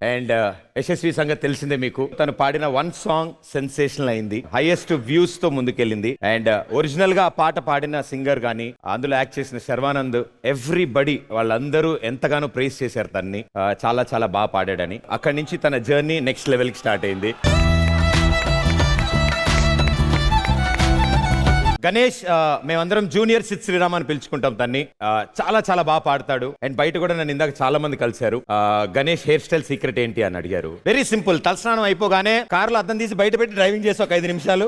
అండ్ యశస్వి సంగతి తెలిసిందే మీకు. తను పాడిన వన్ సాంగ్ సెన్సేషనల్ అయింది, హైయెస్ట్ వ్యూస్ తో ముందుకెళ్ళింది. అండ్ ఒరిజినల్ గా ఆ పాట పాడిన సింగర్ గానీ అందులో యాక్ట్ చేసిన శర్వానంద్, ఎవ్రీబడి వాళ్ళందరూ ఎంతగానో ప్రైజ్ చేశారు తన్ని. చాలా చాలా బాగా పాడాడని. అక్కడి నుంచి తన జర్నీ నెక్స్ట్ లెవెల్ కి స్టార్ట్ అయింది. గణేష్, మేమందరం జూనియర్ సిద్ శ్రీరామ్ అని పిలుచుకుంటాం తన్ని. చాలా చాలా బాగా పాడతాడు. అండ్ బయట కూడా నన్ను ఇందాక చాలా మంది కలిశారు. గణేష్ హెయిర్ స్టైల్ సీక్రెట్ ఏంటి అని అడిగారు. వెరీ సింపుల్, తలస్నానం అయిపోగానే కారులో అద్దం తీసి బయట పెట్టి డ్రైవింగ్ చేసి ఒక 5 నిమిషాలు.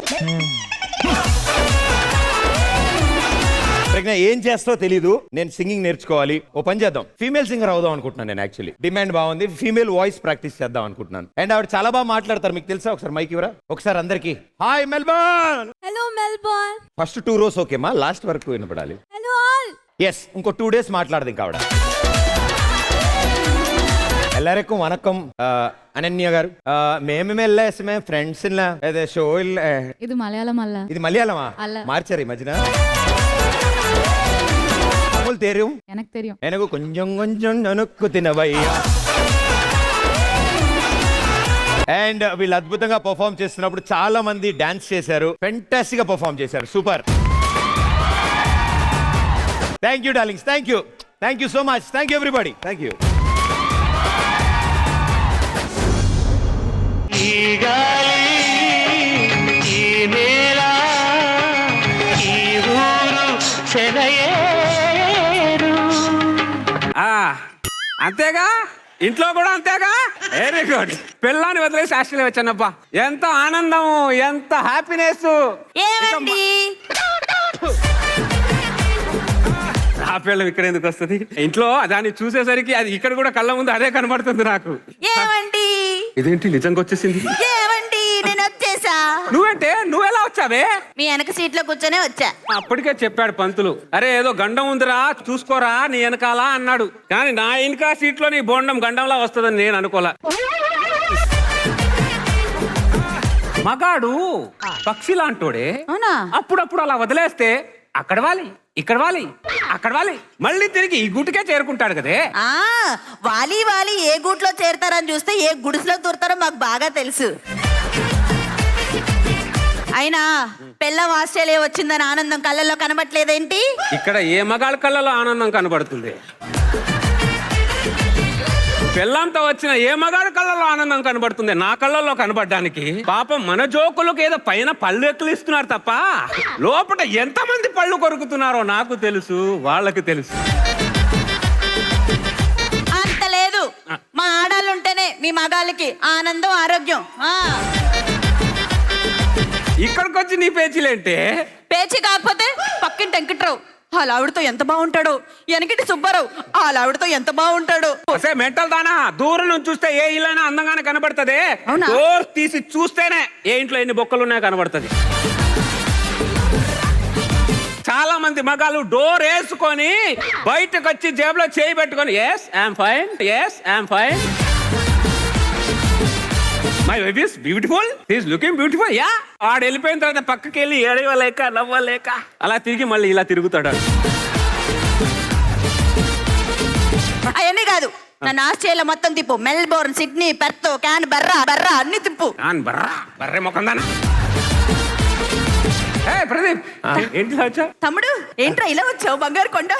ప్రజ్ఞ ఏం చేస్తావో తెలీదు, నేను సింగింగ్ నేర్చుకోవాలి, ఓ పని చేద్దాం, ఫీమేల్ సింగర్ అవుదాం అనుకుంటున్నాను నేను. యాక్చువల్లీ డిమాండ్ బాగుంది, ఫీమేల్ వాయిస్ ప్రాక్టీస్ చేద్దాం అనుకుంటున్నాను. అండ్ ఆవిడ చాలా బాగా మాట్లాడతారు, మీకు తెలుసా? ఒకసారి మైక్ ఇవ్వరా ఒకసారి అందరికి. Hi Melbourne. Hello Melbourne. First 2 rows ఓకేమా, లాస్ట్ వరకు వినపడాలి. Hello all. ఎస్, ఇంకో 2 days మాట్లాడదు ఇంకా ఆవిడ. எல்லாருக்கும் வணக்கம். అనన్య గారు, మేము ఫ్రెండ్స్ షో ఇది మలయాళం అల్ల. ఇది మలయాళమా? అల్ల. మార్చారు ఈ మధ్యన. தெரியும் எனக்கு தெரியும். எனக்கு கொஞ்சம் கொஞ்சம் ననుక్కు తినవయ్యా. అండ్ వీళ్ళు అద్భుతంగా పర్ఫామ్ చేస్తున్నప్పుడు చాలా మంది డాన్స్ చేశారు, ఫెంటాస్టిక్ గా పర్ఫామ్ చేశారు, super. Thank you darlings, thank you so much, thank you everybody, thank you. అంతేగా, ఇంట్లో కూడా అంతేగా. Very good. పిల్లాన్ని వదిలేసి ఆస్ట్రేలియా వచ్చానప్పా. ఎంత ఆనందం, ఎంత హ్యాపీనెస్. ఆ పిల్ల ఇక్కడ ఎందుకు వస్తుంది? ఇంట్లో దాన్ని చూసేసరికి అది ఇక్కడ కూడా కళ్ళ ముందు అదే కనబడుతుంది నాకు. ఇదేంటి నిజంగా వచ్చేసింది? నువ్వేంటే, నువ్వెలా వచ్చావే? మీ వెనక సీట్ లో కూర్చొనే వచ్చా. అప్పటికే చెప్పాడు పంతులు, అరే ఏదో గండం ఉందిరా చూసుకోరా నీ వెనకాల అన్నాడు. కానీ నా వెనక సీట్ లో నీ బోండం గండంలా వస్తుందని నేను అనుకోలే. మగాడు పక్షి లాంటోడే, అప్పుడప్పుడు అలా వదిలేస్తే అక్కడ వాలి, ఇక్కడ వాలి, అక్కడ వాలి, మళ్ళీ తిరిగి ఈ గుట్టుకే చేరుకుంటాడు కదే. వాలి వాలి ఏ గూట్లో చేరుతారని చూస్తే ఏ గుడిసెలో దూరతారో మాకు బాగా తెలుసు. అయినా పెళ్ళం ఆస్ట్రేలియా వచ్చిందని ఆనందం కళ్ళల్లో కనబట్లేదేంటి? ఇక్కడ ఏ మగాళ్ళ కళ్ళలో ఆనందం కనబడుతుంది? పెళ్ళంతో వచ్చిన ఏ మగాడి కళ్ళలో ఆనందం కనబడుతుంది? నా కళ్ళల్లో కనబడడానికి. పాపం మన జోకులకు ఏదో పైన పళ్ళు ఎక్కిలిస్తున్నారు తప్ప లోపల ఎంతమంది పళ్ళు కొరుకుతున్నారో నాకు తెలుసు, వాళ్ళకి తెలుసు. అంత లేదు, మా ఆడాళ్ళుంటేనే మీ మగాళ్ళకి ఆనందం, ఆరోగ్యం. ఇక్కడికి వచ్చి నీ పేచీలేంటే? పేచి కాకపోతే పక్కింటి వెంకట్రావు వాళ్ళ ఆవిడతో ఎంత బాగుంటాడో, వెనకిటి సుబ్బారావు వాళ్ళ ఆవిడతో ఎంత బాగుంటాడో. మెంటల్ దానా, దూరం నుంచి చూస్తే ఏ ఇల్లైనా అందంగానే కనబడుతుంది. డోర్ తీసి చూస్తేనే ఏ ఇంట్లో ఎన్ని బొక్కలు ఉన్నాయో కనబడుతుంది. చాలా మంది మగాళ్ళు డోర్ వేసుకొని బయటకు వచ్చి జేబులో చేయి పెట్టుకొని yes I'm fine, yes I'm fine, my wife is beautiful, is looking beautiful. Yeah, ఆడు వెళ్ళిపోయిన తర్వాత పక్కకి వెళ్ళి ఏడవలేక నవ్వలేక అలా తిరిగి మళ్ళీ ఇలా తిరుగుతాడు. అవన్నీ కాదు, నన్ను ఆస్ట్రేలియా మొత్తం తిప్పు. మెల్బోర్న్, సిడ్నీ, పెర్త్, క్యాన్ బర్రా బర్రా అన్ని తిప్పు. బర్రే మొక్కందానా. ప్రదీప్ ఏంటి వచ్చా? తమ్ముడు ఏంట్రా ఇలా వచ్చావు? బంగారు కొండ.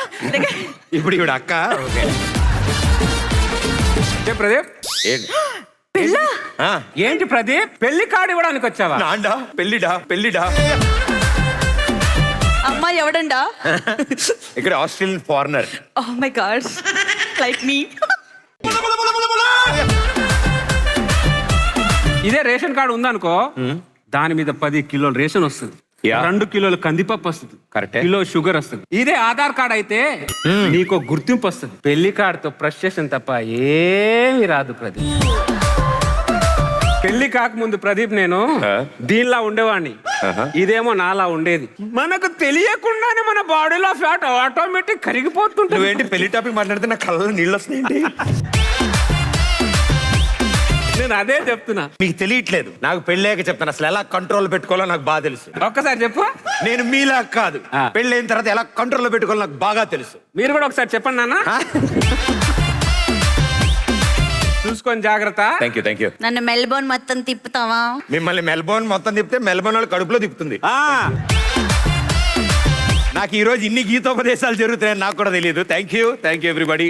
ఇప్పుడు ఇవిడ అక్క. ప్రదీప్ ఏంటి ప్రదీప్, పెళ్లి కార్డు ఇవ్వడానికి వచ్చావా? నాండా పెళ్లిడా. అమ్మాయి ఎవడండా? ఇక్కడ Australian foreigner. Oh my god, like me. ఇదే రేషన్ కార్డు ఉందనుకో, దాని మీద 10 కిలోల రేషన్ వస్తుంది. 2 కిలోల కందిపప్పు వస్తుంది, కరెక్టే. కిలో షుగర్ వస్తుంది. ఇదే ఆధార్ కార్డ్ అయితే నీకు గుర్తింపు వస్తుంది. పెళ్లి కార్డుతో ఫ్రస్ట్రేషన్ తప్ప ఏమి రాదు ప్రదీప్. పెళ్లి కాకముందు ప్రదీప్ నేను దీనిలా ఉండేవాడిని, ఇదేమో నాలా ఉండేది. మనకు తెలియకుండానే మన బాడీలో ఫ్యాట్ ఆటోమేటిక్ కరిగిపోతుంటుంది. నువ్వేంటి పెళ్లి టాపిక్ మాట్లాడితే నా కళ్ళలో నీళ్ళు వస్తున్నాయండి. నేను అదే చెప్తున్నా, మీకు తెలియట్లేదు, నాకు పెళ్ళాక చెప్తాను అసలు ఎలా కంట్రోల్ పెట్టుకోవాలో నాకు బాగా తెలుసు. ఒక్కసారి చెప్పు. నేను మీలా కాదు, పెళ్ళైన తర్వాత ఎలా కంట్రోల్లో పెట్టుకోవాలో నాకు బాగా తెలుసు. మీరు కూడా ఒకసారి చెప్పండి నాన్న. చూసుకొని జాగ్రత్త. Thank you. నన్ను మెల్బోర్న్ మొత్తం తిప్పుతావా? మిమ్మల్ని మెల్బోర్న్ మొత్తం తిప్పితే మెల్బోర్న్ వాళ్ళు కడుపులో తిప్పుతుంది. నాకు ఈ రోజు ఇన్ని గీతోపదేశాలు జరుగుతున్నాయని నాకు కూడా తెలియదు. Thank you everybody.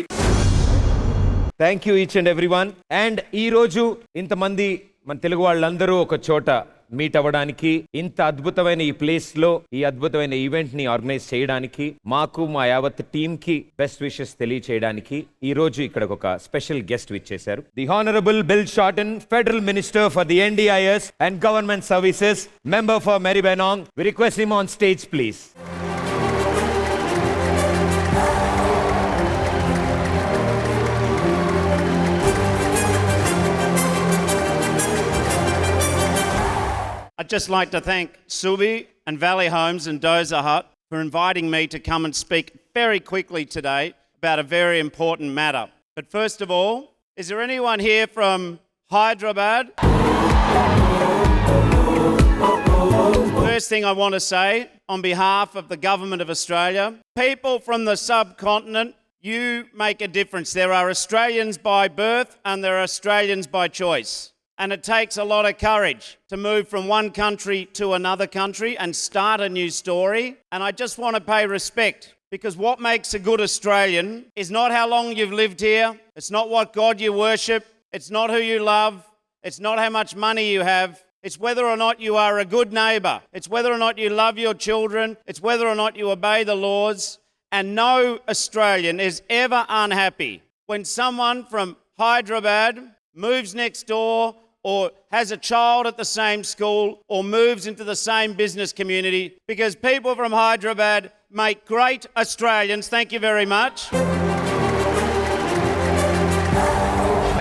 Thank you each and every one. And ఈ రోజు ఇంతమంది మన తెలుగు వాళ్ళందరూ ఒక చోట మీట్ అవ్వడానికి, ఇంత అద్భుతమైన ఈ ప్లేస్ లో ఈ అద్భుతమైన ఈవెంట్ ని ఆర్గనైజ్ చేయడానికి, మాకు మా యావత్ టీమ్ కి బెస్ట్ విషెస్ తెలియచేయడానికి ఈ రోజు ఇక్కడ ఒక స్పెషల్ గెస్ట్ విచ్చేశారు. The honourable Bill Shorten, federal minister for the NDIS and government services, member for Maribyrnong. We request him on stage please. I'd just like to thank Subi and Valley Homes and Dozer Hut for inviting me to come and speak very quickly today about a very important matter. But first of all, is there anyone here from Hyderabad? First thing I want to say on behalf of the Government of Australia, people from the subcontinent, you make a difference. There are Australians by birth and there are Australians by choice. And it takes a lot of courage to move from one country to another country and start a new story. And I just want to pay respect, because what makes a good Australian is not how long you've lived here. It's not what God you worship. It's not who you love. It's not how much money you have. It's whether or not you are a good neighbour. It's whether or not you love your children. It's whether or not you obey the laws. And no Australian is ever unhappy when someone from Hyderabad moves next door, or has a child at the same school, or moves into the same business community, because people from Hyderabad make great Australians. Thank you very much.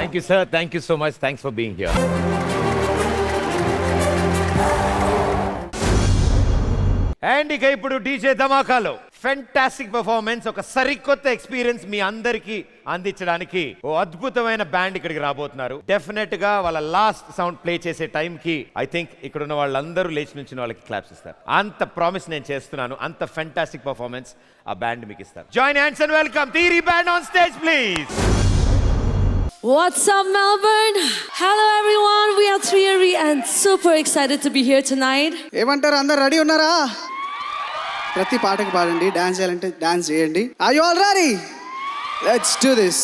Thank you, sir. Thank you so much. Thanks for being here. And ఇక ఇప్పుడు DJ ధమాకాలో fantastic performance, ఒక సరికొత్త experience మీ అందరికి అందించడానికి ఓ అద్భుతమైన band ఇక్కడికి రాబోతున్నారు. Definite గా వాళ్ళ లాస్ట్ సౌండ్ ప్లే చేసే టైం కి ఐ థింక్ ఇక్కడ ఉన్న వాళ్ళందరూ లేచి నుంచి వాళ్ళకి క్లాప్స్ ఇస్తారు. అంత ప్రామిస్ నేను చేస్తున్నాను. అంత ఫెంటాస్టిక్ పర్ఫార్మెన్స్ ఆ బ్యాండ్ మీకు ఇస్తారు. Join hands and welcome theory band on stage please. What's up, Melbourne? Hello, everyone. We are Theory and super excited to be here tonight. ఏమంటారు, అందరు రెడీ ఉన్నారా? ప్రతి పాటకి పాడండి, డాన్స్ చేయాలంటే డాన్స్ చేయండి. Are you all ready? Let's do this.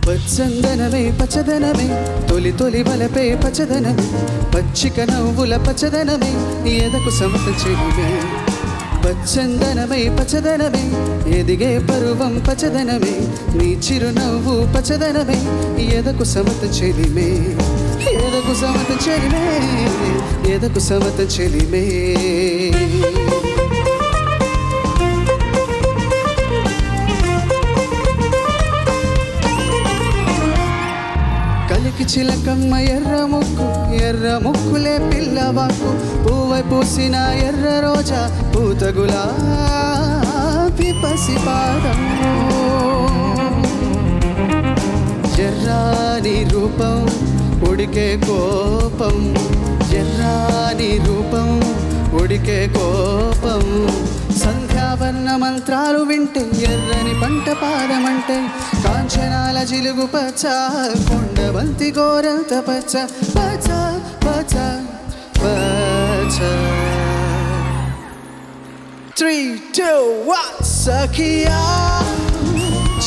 పచ్చందనమే పచ్చదనమే, తొలి తొలి వలపే పచ్చదనమే, పచ్చిక నవ్వుల పచ్చదనమే, ఎదకు సమత చెలిమే. పచ్చందనమే పచ్చదనమే, ఎదిగే పరువం పచ్చదనమే, నీ చిరునవ్వు పచ్చదనమే, ఎదకు సమత చెలిమే, ఎదకు సమత చెలిమే, ఎదకు సమత చెలిమే. కలికి చిలకమ్మ ఎర్ర ముక్కులే పిల్లవాకు, పువ్వై పూసిన ఎర్ర రోజా, పూత గులాబీ పసిపాదం, ఎర్రాని రూపం ఉడికే కోపం, ఎర్రాని రూపం ఉడికే కోపం, సంధ్యావర్ణ మంత్రాలు వింటే ఎర్రని పంట పాదమంటే, కాంచనాల జిలుగు పచ్చ కొండబంతి గోరంత పచ్చ, పచ్చ పచ్చ పచ్చ. 3, 2, 1 సఖియా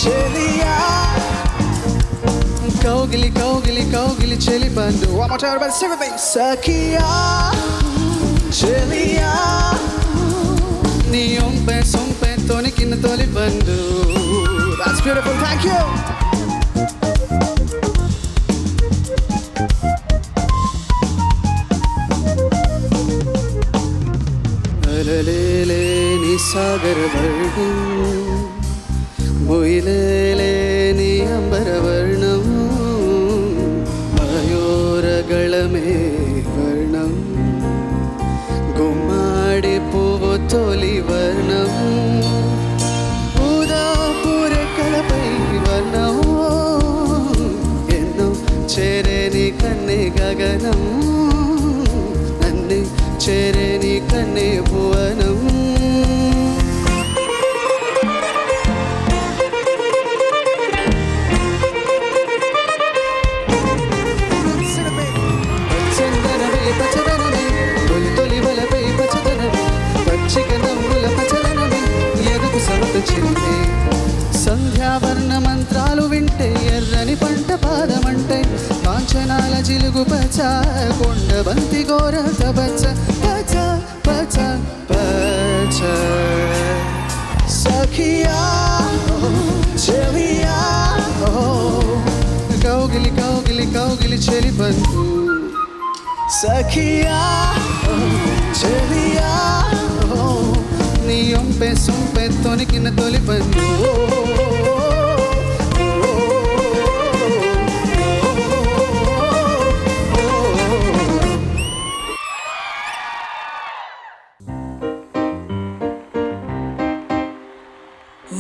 చెలియా, కౌగిలి కౌగిలి కౌగిలి చెలి బంధు, సఖియా చెలియా, నీ ఒంపె సొంపె తొనికిన తొలి బంధు. That's beautiful. Thank you. అలలేని సాగర వర్ణం, మొయిలేని అంబర వర్ణం, మయూరగళమే వర్ణం, గుమ్మాడి పువ్వు తొలి వర్ణం, ఊదాపురెక్కలపై వర్ణం, ఎన్నో చేరేని కన్నె గగనం, అన్ని చేరేని కన్నె భువనం. పచ్చదనమే పచ్చదనమే తొలి తొలి వలపై పచ్చదనమే, పచ్చిక నవ్వుల పచ్చదనమే ఎరుపు సమత చిరునే, సంధ్యావర్ణ మంత్రాలు వింటే ఎర్రని పంట పాదమంటే, కాంచనాల జిలుగు పచ్చ కొండ బంతి గోరత పచ్చ పచ్చ పచ్చ పచ్చ. సఖియా చెలియా కౌగిలి కౌగిలి కౌగిలి చెలి పండు, సఖియా చెలియా నీ ఒంపె సొంపె తొనికిన తొలి పండు.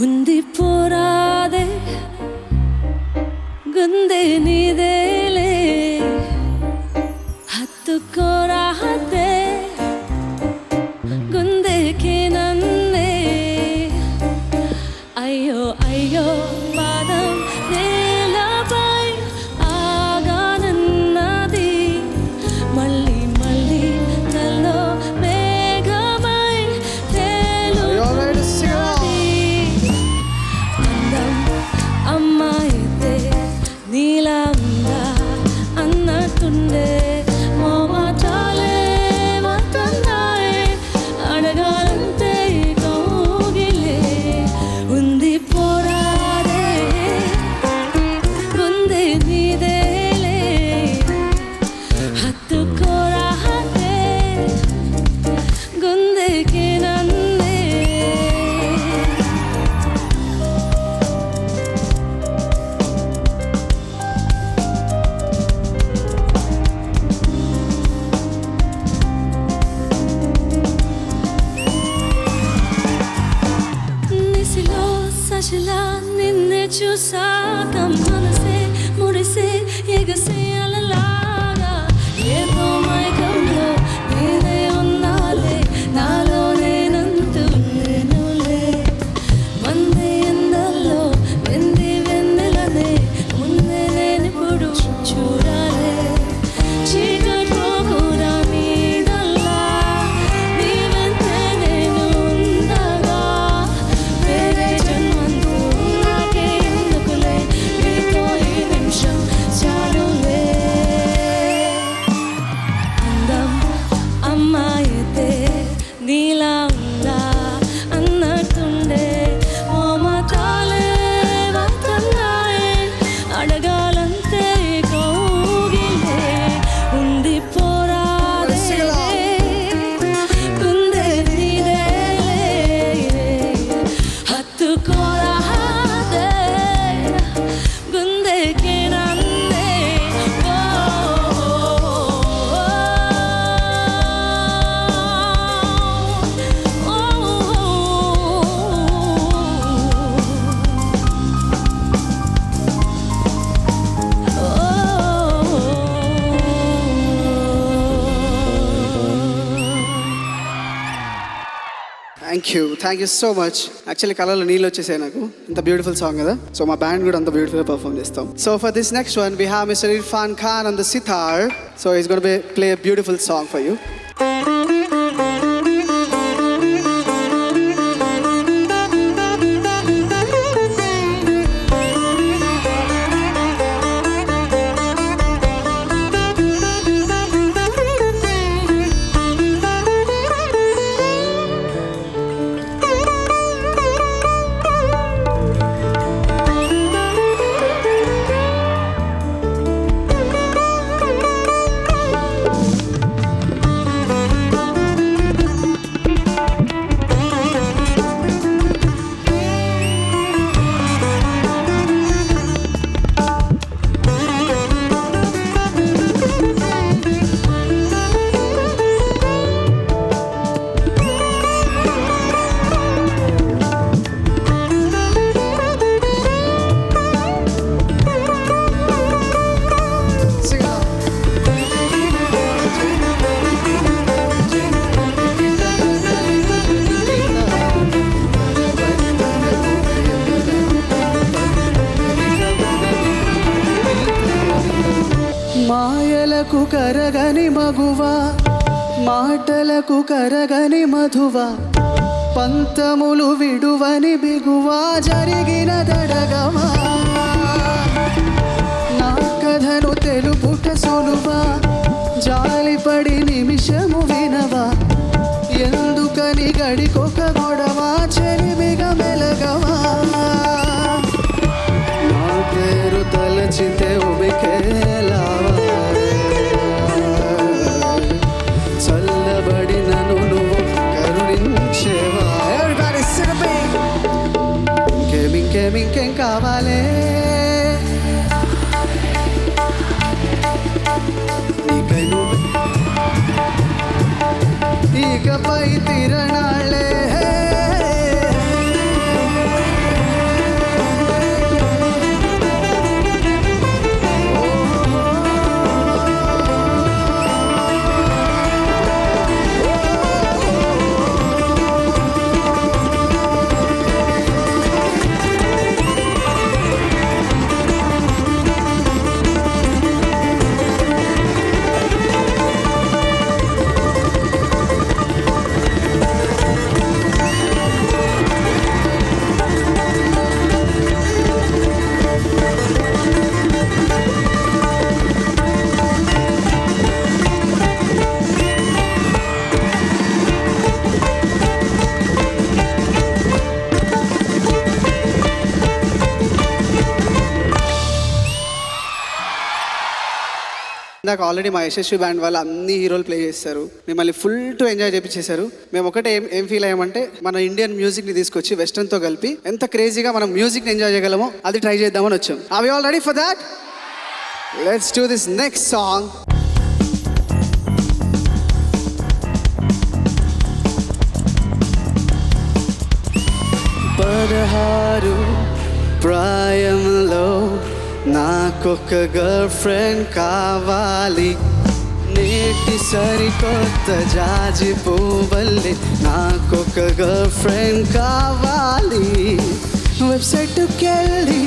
ఉంది పోరాదే గుండె నీదేలే, హత్తుకోరాదే గుండెకి నన్నే, అయ్యో అయ్యో పాదం నేలపై ఆగానన్నది, మళ్ళీ మళ్ళీ తల్లో మేఘమై తేలుతున్నది. అందం అమ్మాయితే నీలా ఉందా అన్నట్టుండే, మోమాటాలే వస్తున్నాయి అడగాలంటే కౌగిలే, ఉంది పోరాదే గుండె నీదేలే, హత్తుకోరాదే గుండెకి నన్నే. నిసిలో సశిలా నిన్నే చూసాక మనసే మురిసే ఎగసే అలలాగా, ఏదో మైకంలో నేనే ఉన్నాలే, నాలో నేనంటూ నేనులే, మందే ఎందల్లో వెంది వెన్నెలనే ముందే నేనిప్పుడు చూడాలే, చీకట్లో కూడా నీదల్లా నీ వెంటే నేను ఉండగా, వేరే జన్మంతో నాకే ఎందుకులే, నీతో ఈ నిమిషం చాలులే. అందం అమ్మాయితే నీలా ఉందా అన్నట్టుండే, మోమాటాలే వస్తున్నాయి అడగాలంతే కౌగిలే, ఉంది పోరాదే గుండె నీదేలే, హత్తుకోరాదే గుండెకి నన్నే. Thank you so much. Actually కళలో నీళ్ళు వచ్చేసాయి నాకు, ఇంత బ్యూటిఫుల్ సాంగ్ కదా, సో మా బ్యాండ్ కూడా అంత బ్యూటిఫుల్గా పర్ఫామ్ చేస్తాం. So for this next one we have mister Irfan Khan on the sitar, so is gonna play a beautiful song for you. మాటలకు కరగని మగువా, మాటలకు కరగని మధువా, పంతములు విడువని బిగువా, జరిగిన దడగవా, నా కథను తెలుపుట సులువా, జాలిపడి నిమిషము వినవా, ఎందుకని గడికొక గొడవ, చెలిమిగా మెలగవా, నా పేరు తలచితే ఉబికేలావా, చల్లబడి నన్ను నువ్వు కరుణించేవా. Everybody sing a beat. ఇంకేం కావాలే, నీకై నువ్వు ఇకపై తిరణాళ్ళే. ఇందాక ఆల్రెడీ మా యశస్వి బ్యాండ్ వాళ్ళు అన్ని హీరోలు ప్లే చేస్తారు, మిమ్మల్ని ఫుల్ టు ఎంజాయ్ చేపించేశారు. మేము ఒకటే ఏం ఫీల్ అయ్యామంటే మన ఇండియన్ మ్యూజిక్ని తీసుకొచ్చి వెస్టర్న్తో కలిపి ఎంత క్రేజీగా మనం మ్యూజిక్ని ఎంజాయ్ చేయగలమో అది ట్రై చేద్దామని వచ్చాం. Are we all ready for that? Let's do this next song. పదహారు ప్రాయంలో నాకొక గర్ల్ ఫ్రెండ్ కావాలి, నేటి సరికొత్త జాజి పువ్వల్లే నాకొక గర్ల్ ఫ్రెండ్ కావాలి. వెబ్సైట్కి వెళ్ళి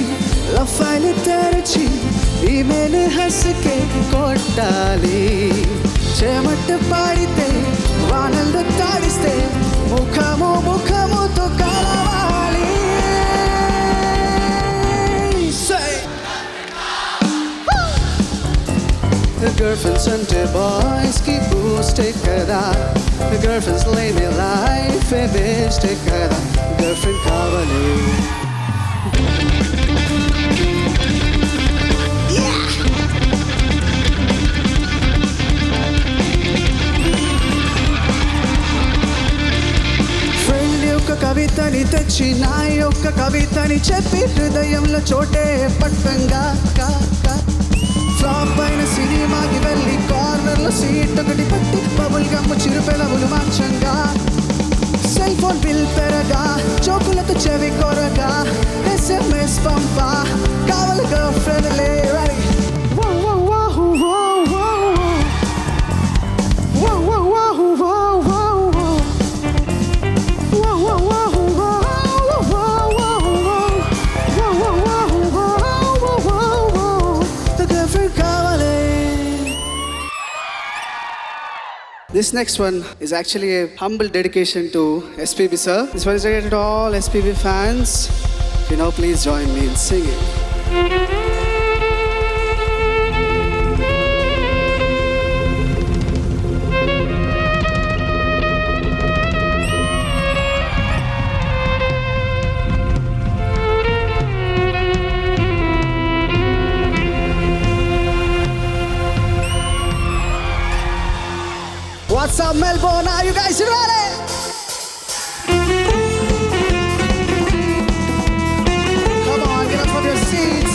ఫైల్ తెరచి ఈమెయిల్ హస్కే కొట్టాలి, చెమట పాడితే వానల్లో తాడిస్తే ముఖముతో కలవాలి. Girlfriends అంటే బాయ్స్ కి బూస్టే కదా, గర్ల్ఫ్రెండ్స్ లేని లైఫ్ వేస్టే కదా, గర్ల్ఫ్రెండ్ కావాలి. ఫ్రెండ్ యొక్క కవితని తెచ్చి నా యొక్క కవితని చెప్పి హృదయంలో చోటే పట్టంగా ఫ్లాప్ అయిన సినిమాకి వెళ్ళి కార్నర్లో సీట్ ఒకటి పట్టి బబుల్ గమ్ము చిరుపెలవులు మంచంగా, సెల్ ఫోన్ బిల్ పెరగా, చోకులకు చెవి కొరగా, SMS పంపా, కావాలి గర్ల్ ఫ్రెండ్ లే. This next one is actually a humble dedication to SPB sir. This one is dedicated to all SPB fans. You know, please join me in singing. What's up, Melbourne? Are you guys ready? Come on, get up from your seats.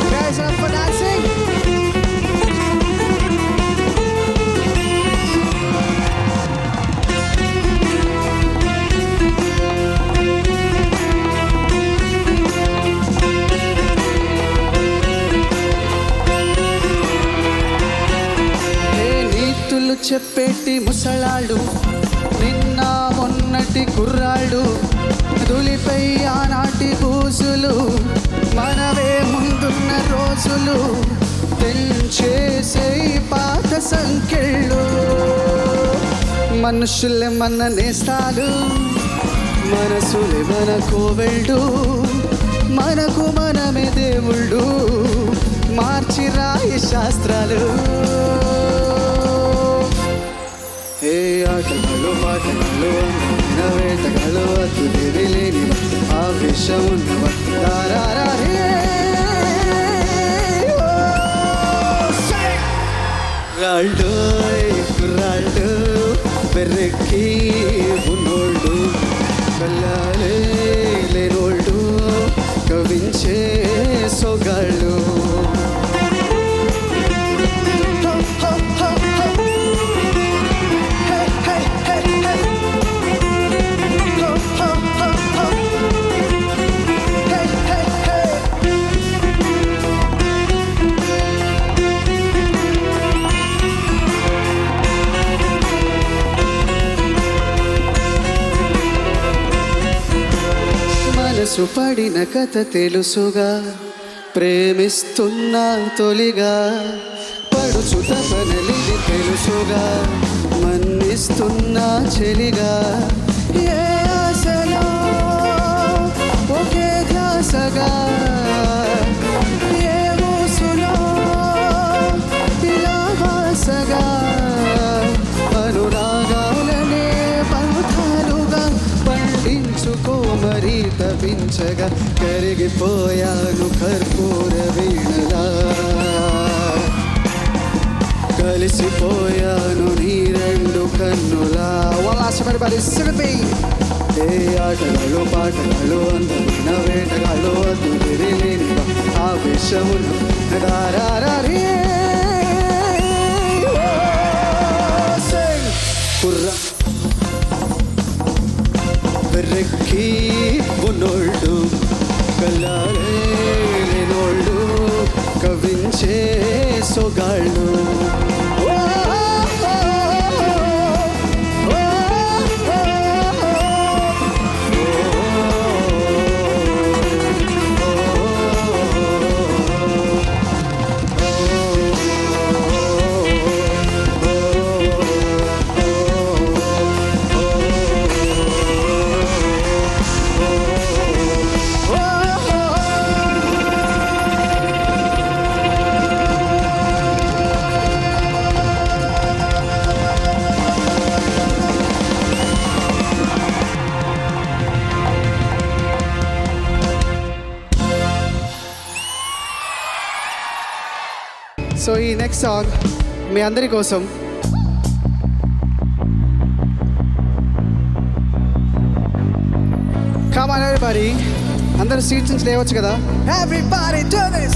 You guys are up for dancing? చెప్పేటి ముసలాళ్ళు నిన్న మొన్నటి కుర్రాళ్ళు దులిపై ఆనాటి బూసులు మనవే ముందున్న రోజులు తెంచేసే పాత సంఖ్యలు మనుషులే మన నేస్తాలు మనసులే మన కోవెళ్ళు మనకు మనమే దేవుళ్ళు మార్చి రాయి శాస్త్రాలు ఏ ఆటగాళ్ళు పాటగాళ్ళు అందమైన వేటగాళ్ళు అతులేవి లేని ఆవేశం ఉన్నవ రాళ్ళు కుర్రాళ్ళు బెర్రెక్కి ఉన్నోళ్ళు కళ్ళాలే లేనోళ్ళు కవించే సొగాళ్ళు మనసు పడిన కథ తెలుసుగా ప్రేమిస్తున్నా తొలిగా పడుచు తపనలిది తెలుసుగా మన్నిస్తున్నా చెలిగా ఏ ఆశలో ఒకే ధ్యాసగా ఏ ఊసులో ఇలా వాసగా అనురాగాలనే పంథాలుగా పండించుకో మరి తపించగా కరిగిపోయాను కర్పూర వీణలా కలిసిపోయాను నీ రెండు కన్నులా ఏ ఆటగాళ్ళు పాటగాళ్ళు అందమైన వేటగాళ్ళు అతులేని ఆవేశమును కుర్రా బెర్రెక్కి ఉన్నోళ్ళు కళ్ళాలే లేనోళ్ళు కవించే సొగాళ్ళు సో ఈ నెక్స్ట్ సాంగ్ మీ అందరి కోసం Come on everybody, అందరూ సీట్స్ నుంచి లేవచ్చు కదా. Everybody do this.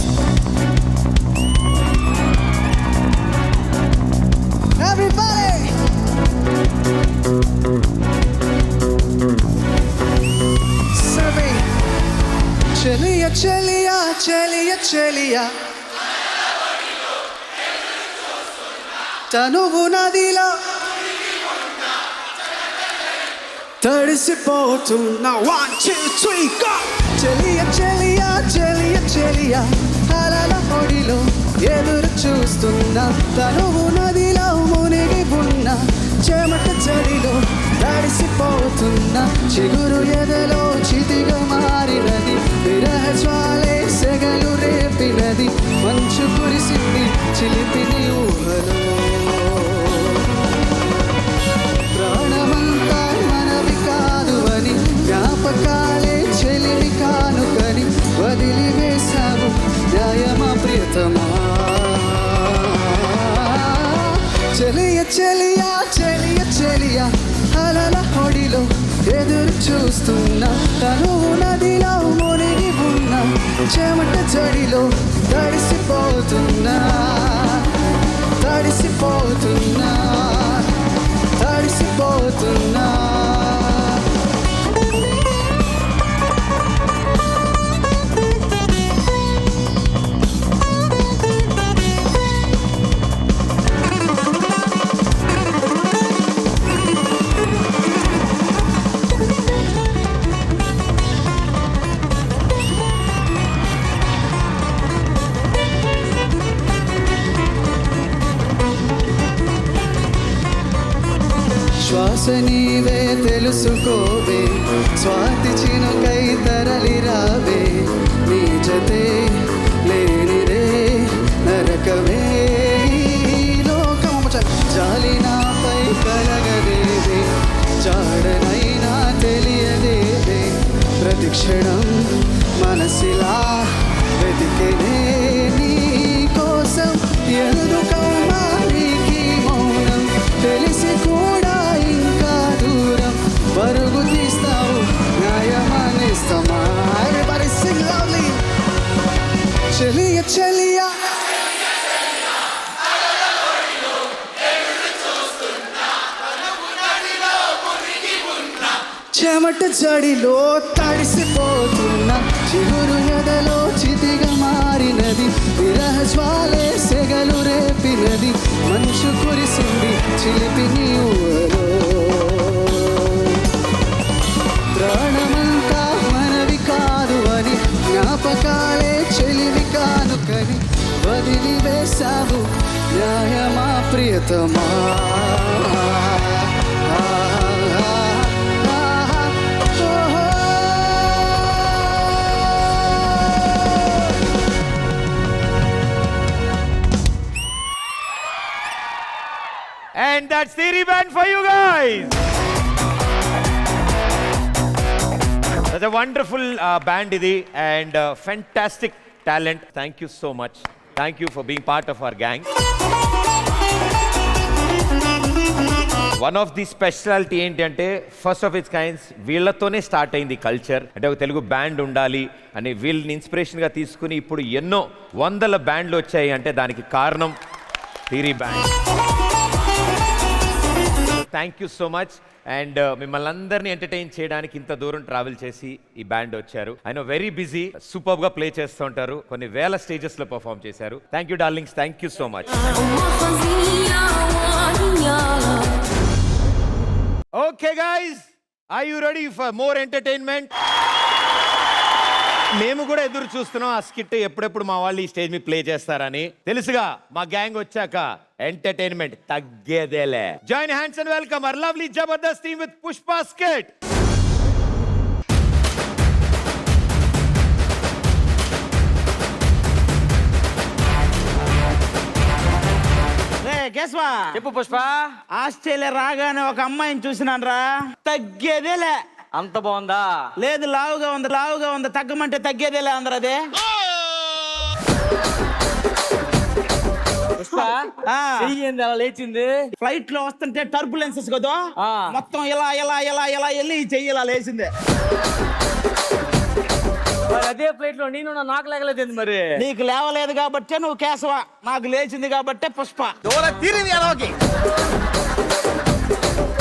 Everybody. Survey. Cheliya cheliya cheliya cheliya తనువు నదిలో తడిసిపోతున్నా 1 2 3 go చెలియ చెలియ చెలియ చెలియ అలల పొడిలో ఎదురు చూస్తున్నా తనువు నదిలో మునిగి ఉన్న చెమట చలిలో తడిసిపోతున్నా చిగురు ఎదలో చితిగా మారినది విరహ జ్వాలే సెగలు రేపినది మంచు కురిసింది చిలిపిని ఊహలో ప్రాణమంతా మనవి కాదు అని జ్ఞాపకాలే చెలిమి కానుకని వదిలి వేశావు న్యాయమా ప్రియతమా చెలియ చెలియ చెలియ చెలియ అలల హొడిలో ఎదురు చూస్తున్నా తనువు నదిలో మునిగి ఉన్న చెమట చడిలో తడిసిపోతున్నా తడిసిపోతున్నా తడిసిపోతున్నా శ్వాస నీవే తెలుసుకోవే స్వాతి చినుకై తరలిరావే నీ జతే లేనిదే నరకమే లోకము జాలి నాపై కలగదేవే జాడనైనా తెలియదేవే ప్రతి క్షణం మనసిలా వెతికెనే నీ కోసం ఎందుకమ్మా నీకీ మౌనం తెలిసి కూడా ఇంకా దూరం పరుగు తీస్తావు న్యాయమానిస్తామా Everybody sing loudly చెలియ చెలియ చెమట జడిలో తడిసిపోతున్నా చిగురు ఎదలో చితిగా మారినది విరహ జ్వాలే సెగలు రేపినది మంచు కురిసింది చిలిపి నీ ఊహలో ప్రాణమంతా మనవి కాదు అని జ్ఞాపకాలే చెలివి కానుకని వదిలి వేశావు న్యాయమా ప్రియతమా And that's Theory Band for you guys. That's a wonderful band idi and fantastic talent. Thank you so much. Thank you for being part of our gang. One of the speciality ఏంటంటే first of its kinds వీళ్ళతోనే start అయింది culture. అంటే ఒక Telugu band ఉండాలి అని వీళ్ళని ఇన్స్పిరేషన్గా తీసుకుని ఇప్పుడు ఎన్నో వందల బ్యాండ్లు వచ్చాయి అంటే దానికి కారణం theory band. Thank you so much. And మిమ్మల్ని అందరినీ ఎంటర్టైన్ చేయడానికి ఇంత దూరం ట్రావెల్ చేసి ఈ బ్యాండ్ వచ్చారు. ఆయన వెరీ బిజీ, సూపర్ గా ప్లే చేస్తూ ఉంటారు, కొన్ని వేల స్టేజెస్ లో పర్ఫామ్ చేశారు. Thank you darlings, thank you so much. Okay guys, are you ready for more entertainment? మేము కూడా ఎదురు చూస్తున్నాం ఆ స్కిట్ ఎప్పుడెప్పుడు మా వాళ్ళు ఈ స్టేజ్ మీద ప్లే చేస్తారని. తెలుసుగా మా గ్యాంగ్ వచ్చాక ఎంటర్టైన్మెంట్ తగ్గేదేలే. Join hands and welcome our lovely Jabardasth team with Pushpa skit. కేశవా చెప్పు పుష్ప. ఆస్ట్రేలియా రాగానే ఒక అమ్మాయిని చూసినాను రా, తగ్గేదేలే. అంత బాగుందా? లేదు, లావుగా ఉంది, లావుగా ఉంది, తగ్గమంటే తగ్గేదేలే అందరు. అదే పుష్ప చెయ్యింది అలా లేచింది. ఫ్లైట్ లో వస్తుంటే టర్బులెన్సెస్ కదా, మొత్తం ఇలా ఇలా ఇలా ఇలా వెళ్ళి ఈ చెయ్యి ఇలా లేచింది. అదే ఫ్లైట్ లో నేను నాకు లేకలేదు. మరి నీకు లేవలేదు కాబట్టే నువ్వు కేశవ, నాకు లేచింది కాబట్టే పుష్ప.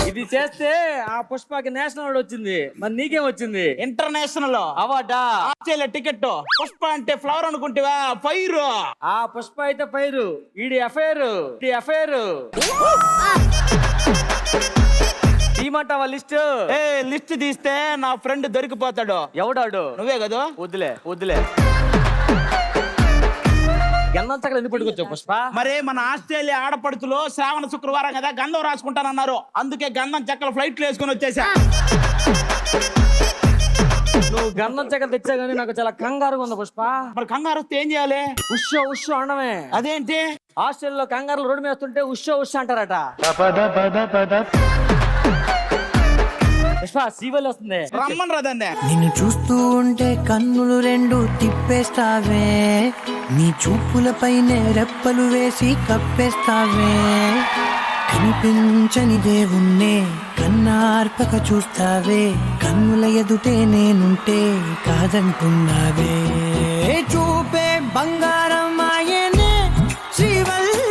ఇది చేస్తే ఆ పుష్పకి నేషనల్ అవార్డు వచ్చింది, మరి నీకేం వచ్చింది? ఇంటర్నేషనల్ అవార్డా? Australia ticket. పుష్ప అంటే ఫ్లవర్ అనుకుంటేవా, ఫైరు. ఆ పుష్ప అయితే ఫైరు, ఈడి అఫైర్, ఈ అఫైర్. తీమంటావా లిస్ట్? ఏ లిస్ట్ తీస్తే నా ఫ్రెండ్ దొరికిపోతాడు. ఎవడాడు? నువ్వే కదా. వద్దులే వద్దులే. గంధం చక్కలు ఎందుకు పట్టుకొచ్చావు పుష్ప? మరి మన ఆస్ట్రేలియా ఆడపడుతులో శ్రావణ శుక్రవారం కదా గంధం రాసుకుంటానన్నారు, అందుకే గంధం చెక్కలు ఫ్లైట్ లో వేసుకుని వచ్చేసా. నువ్వు గంధం చెక్కలు తెచ్చా గానీ నాకు చాలా కంగారుగా ఉంది పుష్ప. మరి కంగారు వస్తే ఏం చేయాలి? ఉషో ఉషో అనడమే. అదేంటి? ఆస్ట్రేలియాలో కంగారులు రోడ్డు మీద వస్తుంటే ఉషో ఉషో అంటారట. పుష్ప సీవల్ వస్తుంది, రమ్మని రాదండి. నిన్ను చూస్తూ ఉంటే కన్నులు రెండు తిప్పేస్తావే, నీ చూపులపైనే రెప్పలు వేసి కప్పేస్తావే. కనిపించని దేవుణ్ణే కన్నార్పక చూస్తావే, కన్నుల ఎదుటే నేనుంటే కాదంటున్నావే. చూపే బంగారం ఆయనే, శ్రీవల్లి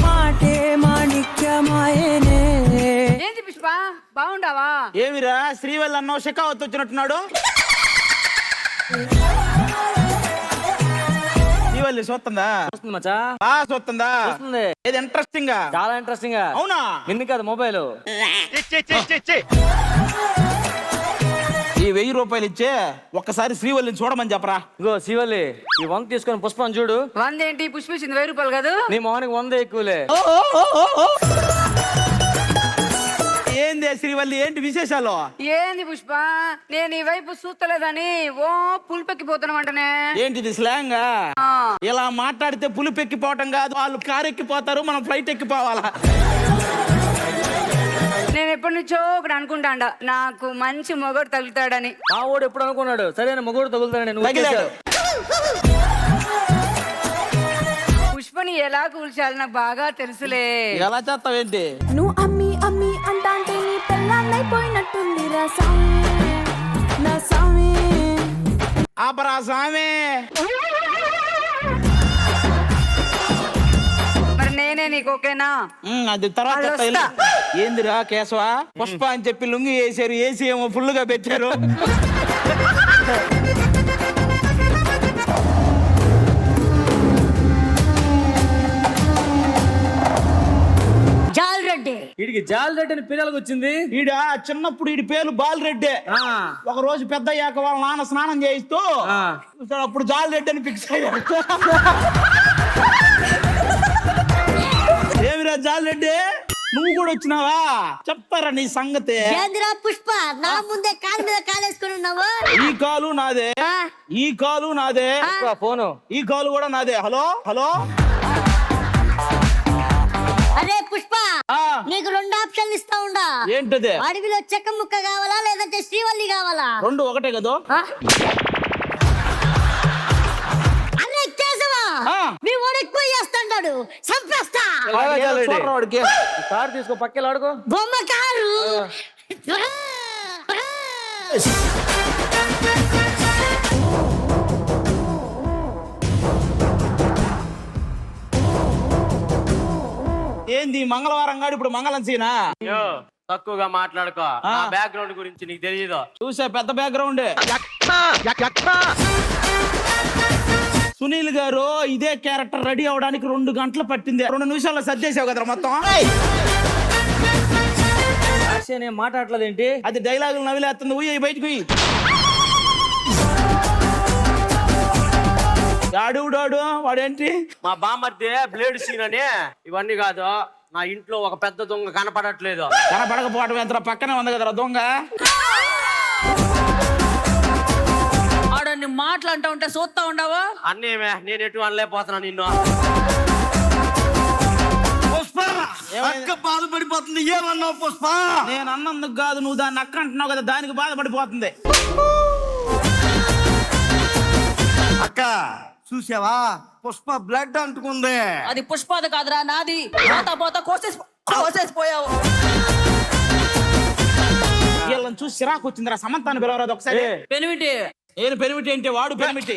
మాటే మాణిక్యమాయనే. ఏంటి పుష్ప బాగుండావా? ఏమిరా శ్రీవల్లి అన్నో షెకావత్ వచ్చినట్టున్నాడు. శ్రీవల్లి చూస్తుందా? మచ్చా చూస్తుందా? ఇది ఇంట్రెస్టింగ్ గా, చాలా ఇంట్రెస్టింగ్ గా. అవునా? నిన్ను కాదు మొబైల్. ఈ 1000 రూపాయలు ఇచ్చే ఒక్కసారి శ్రీవల్లిని చూడమని చెప్పరా. ఇగో శ్రీవల్లి, ఈ 100 తీసుకొని పుష్పం చూడు. 100 ఏంటి? పుష్పించింది 1000 రూపాయలు కాదు. నీ మొహానికి 100 ఎక్కువలే. ఏంది శ్రీవల్లి, ఏంటి విశేషాలు? ఏంది పుష్ప, నేను ఈ వైపు చూస్తలేదని ఓ పులిపెక్కిపోతున్నామంటనే. ఏంటిది స్లాంగ్? ఇలా మాట్లాడితే పులిపెక్కిపోవటం కాదు, వాళ్ళు కారు ఎక్కిపోతారు, మనం ఫ్లైట్ ఎక్కిపోవాలా? నేను ఎప్పటి నుంచో ఒకటి అనుకుంటాండ, నాకు మంచి మొగడు తగులుతాడని. మా వాడు ఎప్పుడు అనుకున్నాడు సరైన మొగుడు తగులుతాడని. తగిలాడు. పుష్పని ఎలా కూల్చాలి నాకు బాగా తెలుసులే. ఎలా చేస్తావేంటి? నువ్వు అమ్మి అమ్మి అంటాంటే నీ పెళ్ళాన్నైపోయినట్టుంది రా సామి, నా సామి. ఆపరా స్వామి. మరి నేనే నీకు ఓకేనా? అది తర్వాత అది చెప్తా, వస్తా. వెళ్ళు. ఏందిరా కేశవ, పుష్ప అని చెప్పి లుంగి వేసారు, ఏసీ ఏమో ఫుల్ గా పెట్టారు. జాలరెడ్డి. వీడికి జాలరెడ్డి అని పిల్లలకు వచ్చింది. ఈడ చిన్నప్పుడు ఈడి పేరు బాలరెడ్డి. ఒక రోజు పెద్ద అయ్యాక వాళ్ళ నాన్న స్నానం చేయిస్తూ చూసాడు, అప్పుడు జాలరెడ్డి అని ఫిక్స్ అయ్యాడు. ఏమిరా జాలరెడ్డి, నువ్వు కూడా వచ్చినావా? చెప్తారా నీ సంగతి? పుష్ప నా ముందే కాలు మీద కాలేసుకుని ఉన్నావు. ఈ కాలు నాదే, ఈ కాలు నాదే, ఫోను ఈ కాలు కూడా నాదే. Hello hello. అరే పుష్ప, నీకు 2 ఆప్షన్లు ఇస్తా ఉండా. ఏంటది? అడవిలో చెక్క ముక్క కావాలా లేదంటే శ్రీవల్లి కావాలా? రెండు ఒకటే కదా. అరే కేశవా, మీ వాడు ఎక్కువ చేస్తాడు, చంపేస్తా. వాడికి కారు తీసుకో, పక్కెళ్ళి ఆడుకో. బొమ్మ కారు. ఏంది మంగళవారం గాడు ఇప్పుడు మంగళం సీనా? తక్కువగా మాట్లాడుకో, నా బ్యాక్గ్రౌండ్ గురించి నీకు తెలియదు. చూసా పెద్ద బ్యాక్గ్రౌండ్. సునీల్ గారు ఇదే క్యారెక్టర్ రెడీ అవడానికి 2 గంటలు పట్టింది. 2 నిమిషాల్లో సర్దేశావు కదా మొత్తం. నేను మాట్లాడలేదేంటి? అది డైలాగులు నవ్వులేస్తుంది. ఊయ బయటకు ఆడు వాడేంటి? మా బామ్మర్ది బ్లేడ్ సీన్ అని. ఇవన్నీ కాదు, నా ఇంట్లో ఒక పెద్ద దొంగ కనపడట్లేదు. కనపడకపోవడం ఎంత పక్కనే ఉంది కదరా దొంగ. ఆడన్ని మాట్లాడుతూ ఉంటే చూస్తా ఉండవా? అన్నేమే, నేను ఎటు అనలేకపోతున్నా నిన్ను. బాధపడిపోతుంది. ఏమన్నావు పుష్ప? నేను అన్నందుకు కాదు, నువ్వు దాన్ని అక్క అంటున్నావు కదా, దానికి బాధపడిపోతుంది. అక్క చూసావా, పుష్ప బ్లడ్ అంటుకుంది. అది పుష్పది కాదురా, నాది. పోతా కోసేసిపోయావు. వీళ్ళని చూసి చిరాకు వచ్చిందిరా. సమంతాన్ని పిలవరాదు ఒకసారి. పెనిమిటి. నేను పెనిమిటి అంటే వాడు పెనిమిటి.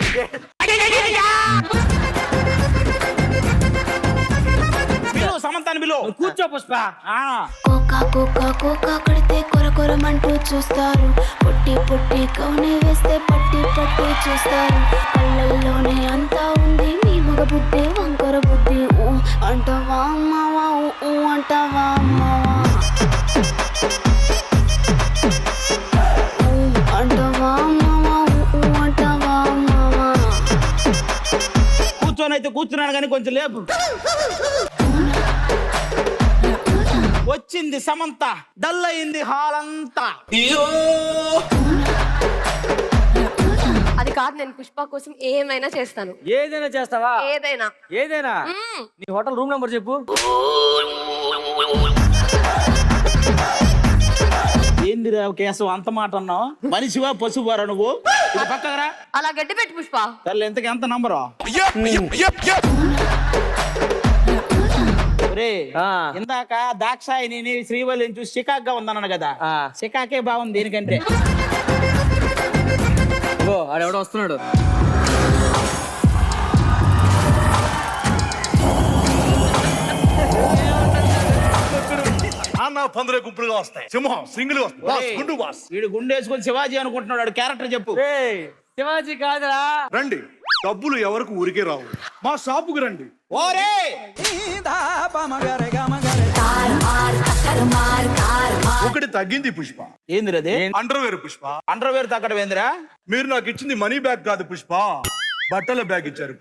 సమంతాన్ని పిలువ. కూర్చో పుష్ప. కోకా కోకా కోకా కడితే కొరకొరమంటూ చూస్తారు, పొట్టి పొట్టి కౌనే వేస్తే పట్టి పట్టి చూస్తారు. కళ్ళల్లోనే అంతా ఉంది మీ మగ బుద్ధి, వంకర బుద్ధి. ఊ అంటావా అమ్మావా, ఊ అంటావా అమ్మావా, ఊ అంటావా అమ్మావా, ఊ అంటావా అమ్మావా. కూర్చొని అయితే కూర్చున్నాడు కానీ కొంచెం లేపు. వచ్చింది సమంత, డల్ అయింది హాల్ అంతా. అది కాదు, నేను పుష్ప కోసం ఏమైనా చేస్తాను. ఏదైనా చేస్తావా? ఏదైనా. ఏదైనా? నీ హోటల్ రూమ్ నెంబర్ చెప్పు. ఏందిరా కేశవ అంత మాట అన్నావు? మనిషివా పశువారా నువ్వు? ఇది పక్కరా. అలా గడ్డి పెట్టి పుష్ప. సర్లే, ఇంతకి ఎంత నంబరు? ఇందాక దాక్షాయిని శ్రీవల్లిని చూసి చికాగ్గా ఉందన్నాను కదా, చికాకే బాగుంది దీనికంటే. ఆడెవడో వస్తున్నాడు. పందులే గుంపులుగా వస్తాయి, సింహం సింగిల్ గుండు బాస్. వీడు గుండేసుకొని శివాజీ అనుకుంటున్నాడు. క్యారెక్టర్ చెప్పు. శివాజీ కాదురా. రండి, డబ్బులు ఎవరికి ఊరికే రావు, మా షాపుకి రండి. ఓరే ఒకటి తగ్గింది పుష్ప. ఏందిరది? అండర్వేర్ పుష్ప. అండర్వేర్ తగ్గడం ఏందిరా? మీరు నాకు ఇచ్చింది మనీ బ్యాగ్ కాదు పుష్ప, బట్టల బ్యాగ్ ఇచ్చారు.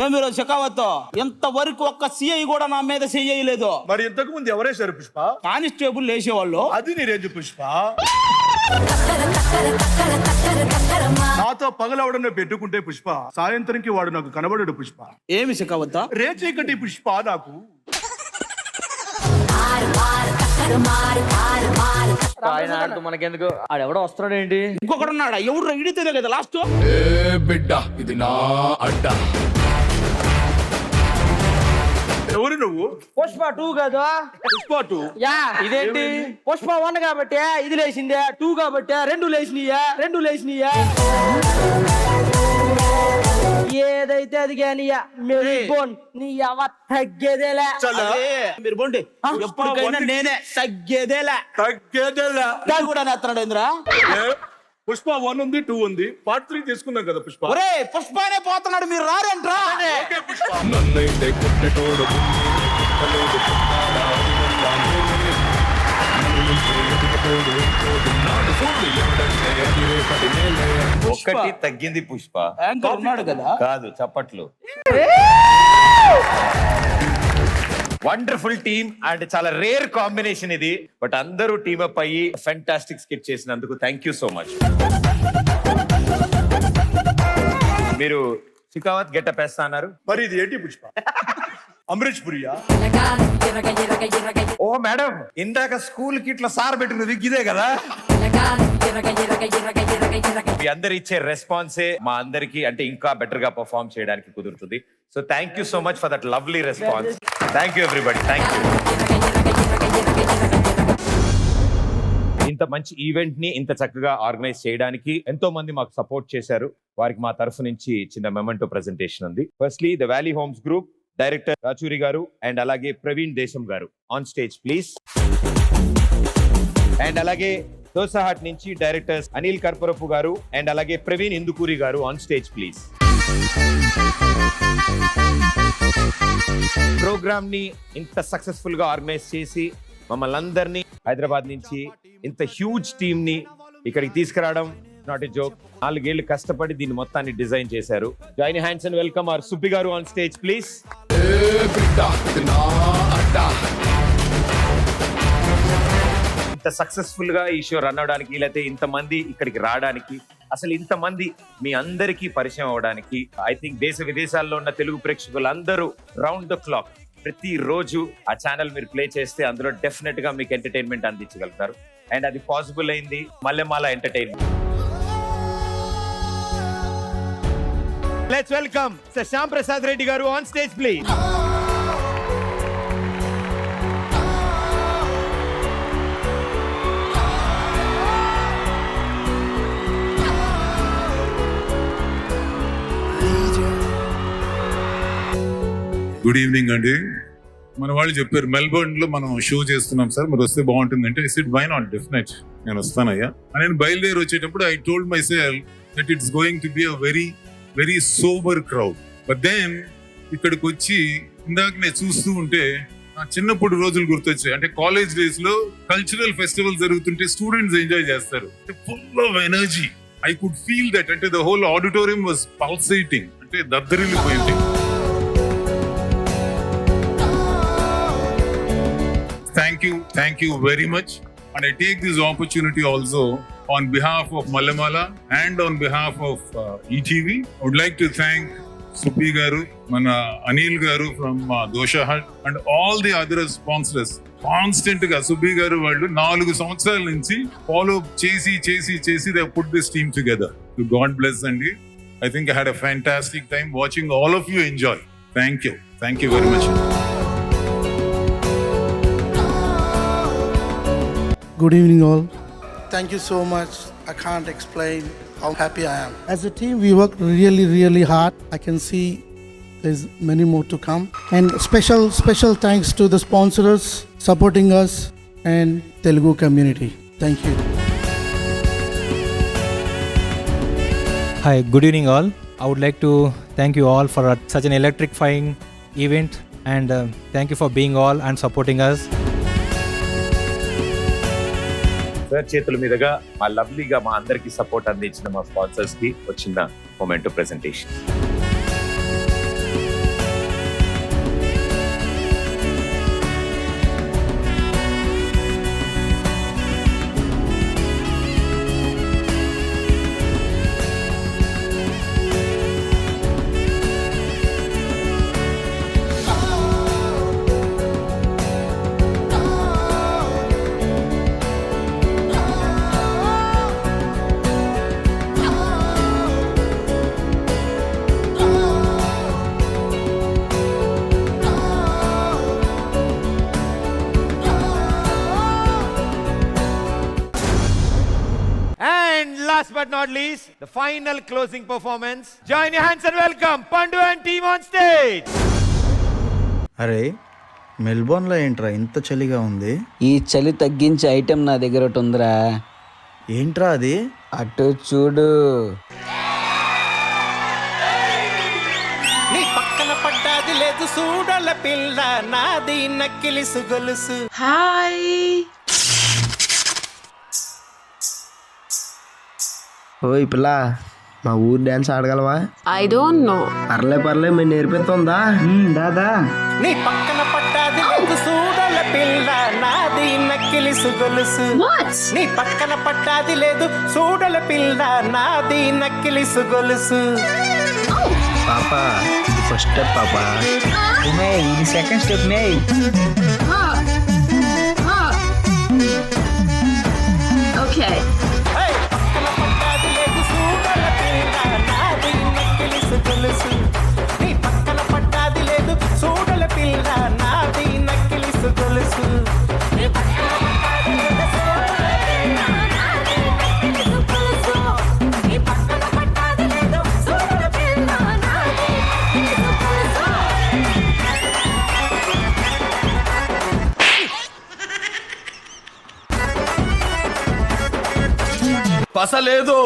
ఏమిరో షెకావత్, ఎంతవరకు ఒక్క సిఐ కూడా నా మీద చెయ్యలేదు. మరి ఇంతకు ముందు ఎవరేశారు పుష్ప? కానిస్టేబుల్ వేసేవాళ్ళు. అది నీ రేంజ్ పుష్ప. నాతో పగలవడనే పెట్టుకుంటే పుష్ప, సాయంత్రంకి వాడు నాకు కనబడడు పుష్ప. ఏమి షెకావత్? రేచీకటి పుష్ప నాకు. మనకెందుకు, ఆడెవడో వస్తున్నాడు ఏంటి? ఇంకొకడు ఉన్నాడా? ఎవడు ఇడితేనే కదా లాస్ట్. బిడ్డ ఇది నా అడ్డ. ఎవరు నువ్వు? పుష్ప 2 కదా? పుష్ప 2 యా. ఇదేంటి పుష్ప 1 కాబట్టి ఇది లేచిందే, 2 కాబట్టి 2 లేచినాయా. ఏదైతే అది కానీ నీ అవ తగ్గేదేలే. మీరు బోండి, ఎప్పటికైనా నేనే తగ్గేదేలా కూడా నేస్తున్నాడు ఇంద్రా. పుష్ప 1 ఉంది, 2 ఉంది, పార్ట్ 3 తీసుకుందాం కదా పుష్ప. ఒరే పుష్పనే పోతున్నాడు, మీరు రారంట్రా. నన్నైతే కొట్టేటోడు ఒక్కటి తగ్గింది పుష్ప. యాంకర్ ఉన్నాడు కదా. కాదు చప్పట్లు. వండర్ఫుల్ టీమ్ అండ్ చాలా రేర్ కాంబినేషన్ ఇది. బట్ అందరూ టీమ్ అప్ అయ్యి ఫెంటాస్టిక్ స్కిట్ చేసినందుకు థ్యాంక్ యూ సో మచ్. మీరు షెకావత్ గెటప్ వేస్తా అన్నారు. మరి ఇది ఏంటి పుష్ప? అమరీష్ పురియా? ఓ మేడం, ఇందాక స్కూల్ కి ఇట్లా సార్ పెట్టిన విగ్గిదే కదా. మీ అందరు ఇచ్చే రెస్పాన్సే మా అందరికి అంటే ఇంకా బెటర్ గా పర్ఫార్మ్ చేయడానికి కుదురుతుంది. So thank you so much for that lovely response. Thank you everybody, thank you. ఇంత మంచి ఈవెంట్ ని ఇంత చక్కగా ఆర్గనైజ్ చేయడానికి ఎంతో మంది మాకు సపోర్ట్ చేశారు. వారికి మా తరఫు నుంచి చిన్న మెమెంటో ప్రెజెంటేషన్ ఉంది. Firstly the valley homes group director Rachuri గారు అండ్ అలాగే ప్రవీణ్ దేశం గారు ఆన్ స్టేజ్ ప్లీజ్. అండ్ అలాగే దోసాహాట్ నుంచి డైరెక్టర్స్ అనిల్ కర్పరపు గారు అండ్ అలాగే ప్రవీణ్ ఇందుకూరి గారు ఆన్ స్టేజ్ ప్లీజ్. ప్రోగ్రామ్ ని ఇంత సక్సెస్ఫుల్ గా ఆర్గనైజ్ చేసి మమ్మల్ని అందరినీ హైదరాబాద్ నుంచి ఇంత హ్యూజ్ టీమ్ ని ఇక్కడికి తీసుకురావడం నాట్ ఎ జోక్. 4 ఏళ్లు కష్టపడి దీన్ని మొత్తాన్ని డిజైన్ చేశారు. Join hands and welcome hour Subbi గారు ఆన్ స్టేజ్ ప్లీజ్. ఇంత సక్సెస్ఫుల్ గా ఈ షో రన్ అవడానికి, లేకపోతే ఇంతమంది ఇక్కడికి రావడానికి, అసలు ఇంతమంది మీ అందరికీ పరిచయం అవడానికి, ఐ థింక్ దేశ విదేశాల్లో ఉన్న తెలుగు ప్రేక్షకులందరూ రౌండ్ ద క్లాక్ ప్రతి రోజు ఆ ఛానల్ మీరు ప్లే చేస్తే అందులో డెఫినెట్ గా మీకు ఎంటర్టైన్మెంట్ అందించగలుగుతారు. అండ్ అది పాసిబుల్ అయింది Mallemala entertainment. Let's welcome sir Shyam Prasad Reddy garu on stage please. Good evening అండి. మన వాళ్ళు చెప్పారు మెల్బోర్న్ లో మనం షో చేస్తున్నాం సార్, మరి వస్తే బాగుంటుంది అంటే I said why not, definite నేను వస్తానయ్యా. నేను బయలుదేరి వచ్చేటప్పుడు I told myself that it's going to be a very very sober crowd. But then ఇక్కడికి వచ్చి ఇందాక నేను చూస్తూ ఉంటే నా చిన్నప్పుడు రోజులు గుర్తొచ్చాయి. అంటే కాలేజ్ డేస్ లో కల్చరల్ ఫెస్టివల్ జరుగుతుంటే స్టూడెంట్స్ ఎంజాయ్ చేస్తారు, full of energy. I could feel that. అంటే the whole auditorium was pulsating, అంటే దద్దరిల్లిపోయింది. Thank you very much. And I take this opportunity also on behalf of Mallemala and on behalf of ETV. I would like to thank Subbi Garu, Mana Anil Garu from Doshahat and all the other sponsors. Constant ga Subbi Garu vallu 4 samvatsaraల నుంచి follow చేసి they put this team together. So God bless Andy. I think I had a fantastic time watching all of you enjoy. Thank you very much. Good evening all. Thank you so much. I can't explain how happy I am. As a team, we worked really hard. I can see there's many more to come. And special thanks to the sponsors supporting us and Telugu community. Thank you. Hi, good evening all. I would like to thank you all for such an electrifying event and thank you for being all and supporting us. Sir చేతుల మీదుగా మా లవ్లీగా మా అందరికి support అందించిన మా sponsors కి వచ్చిన memento presentation. but not least, the final closing performance. Join your hands and welcome Pandu and team on stage. అరే మెల్బోర్న్లో ఏంట్రా ఇంత చలిగా ఉంది? ఈ చలి తగ్గించే ఐటెం నా దగ్గర ఒకటి ఉందిరా. ఏంట్రా అది? అటు చూడు. నీ పక్కన పడ్డాది లేదు చూడల పిల్ల నాది నక్కిలిసు గొలుసు. హాయ్. ఓయ్ పిల్ల, మా ఊరు డాన్స్ ఆడగలవా? I don't know. పర్లే మేము నేర్పిస్తుందా? దాదా. నీ పక్కన పడ్డాది లేదు చూడల పిల్ల నాది నక్కిలిసు గొలుసు. నీ పక్కన పడ్డాది లేదు చూడల పిల్ల నాది నక్కిలిసు గొలుసు. పాపా ఇది ఫస్ట్ స్టెప్ పాపా. ఇది సెకండ్ స్టెప్ మే. ఓకే. పక్కన పడ్డాది లేదు చూడల పిల్ల నాది నక్కిలిసు గొలుసు. నీ పక్కన పడ్డాది లేదు చూడల పిల్ల నాది నక్కిలిసు గొలుసు. నీ పక్కన పడ్డాది లేదు చూడల పిల్ల నాది నక్కిలిసు గొలుసు. నీ పక్కన పడ్డాది లేదు చూడల పిల్ల నాది నక్కిలిసు గొలుసు. పస లేదు.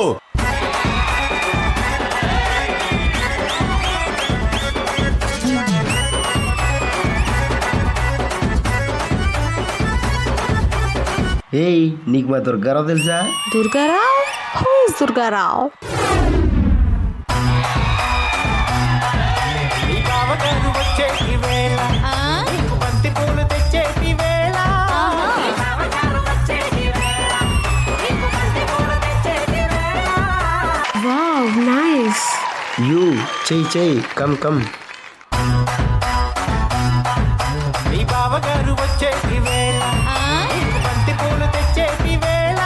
ఏయ్ నీకు మా దుర్గారావు తెలుసా? దుర్గారావు? Who is Durgarao? నీ బావగారు వచ్చేటి వేళ నీకు బంతి పూలు తెచ్చేటి వేళ. నీ బావగారు వచ్చేటి వేళ నీకు బంతి పూలు తెచ్చేటి వేళ. Wow, nice. యూ చెయ్యి కమ్ కమ్. నీ బావగారు వచ్చేటి వేళ నీకు బంతి పూలు తెచ్చేటి వేళ.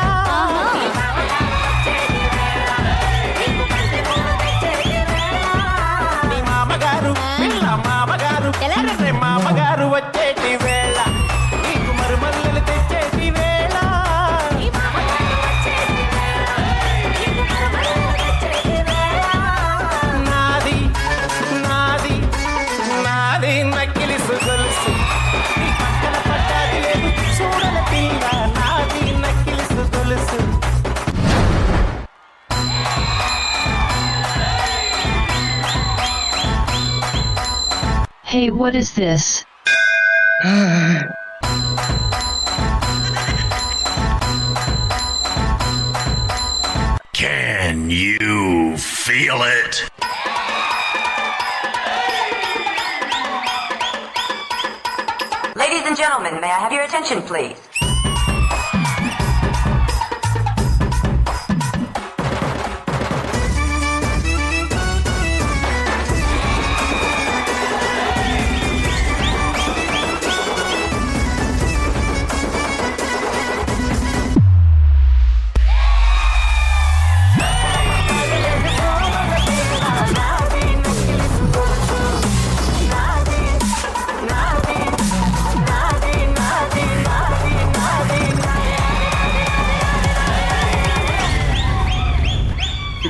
నీ బావగారు వచ్చేటి వేళ నీకు బంతి పూలు తెచ్చేటి వేళ. నీ మామగారు పిల్ల మామగారు రే మామగారు వచ్చేటి వేళ నీకు మరుమల్లులు తెచ్చేటి వేళ. నీ మామగారు వచ్చేటి వేళ నీకు మరుమల్లులు తెచ్చేటి వేళ. నాది నాది నాది నక్కిలిసు గొలుసు. నీ పక్కన పడ్డాది లేదు చూడల పిల్ల నాది నక్కిలిసు గొలుసు. Hey, what is this? Can you feel it? Ladies and gentlemen, may I have your attention, please?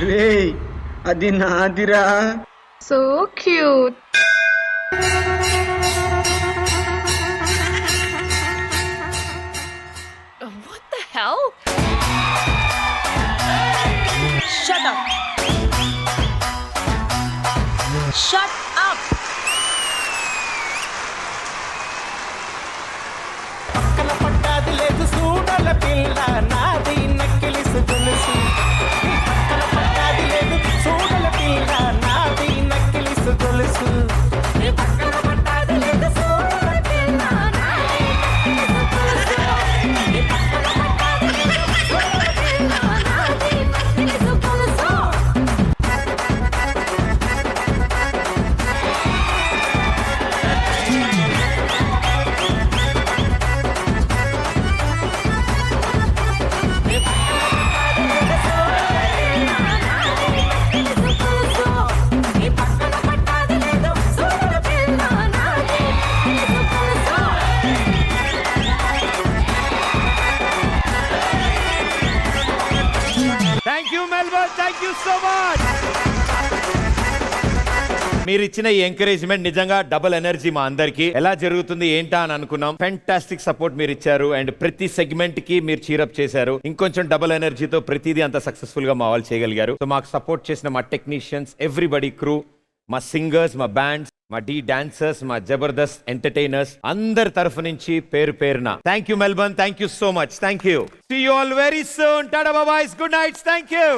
రే అది నాదిరా. So cute. What the hell? Shut up. Shut up. పక్కన పడ్డాది లేదు చూడల పిల్ల నాది నక్కిలిసు గొలుసు. నీ పక్కన పడ్డాది లేదు చూడల పిల్ల నాది నక్కిలిసు గొలుసు. నీ పక్కన పడ్డాది లేదు చూడల పిల్ల నాది నక్కిలిసు గొలుసు. నీ పక్కన పడ్డాది లేదు చూడల పిల్ల నాది నక్కిలిసు గొలుసు. You so much. మీరు ఇచ్చిన ఈ ఎంకరేజ్మెంట్ నిజంగా డబుల్ ఎనర్జీ మా అందరికి. ఎలా జరుగుతుంది ఏంటా అని అనుకున్నాం. ఫెంటాస్టిక్ సపోర్ట్ మీరు ఇచ్చారు అండ్ ప్రతి సెగ్మెంట్ కి మీరు చీరప్ చేశారు. ఇంకొంచెం డబుల్ ఎనర్జీతో ప్రతిదీ అంత సక్సెస్ఫుల్ గా మా వాళ్ళు చేయగలిగారు. సో మాకు సపోర్ట్ చేసిన మా టెక్నీషియన్స్, ఎవ్రీబడి, క్రూ, మా సింగర్స్, మా బ్యాండ్స్, మా డాన్సర్స్, మా జబర్దస్త్ ఎంటర్టైనర్స్ అందరి తరఫు నుంచి పేరు పేరున thank you Melbourne. Thank you so much. Thank you. See you all very soon. Tata బాబాయ్స్. Good nights. Thank you.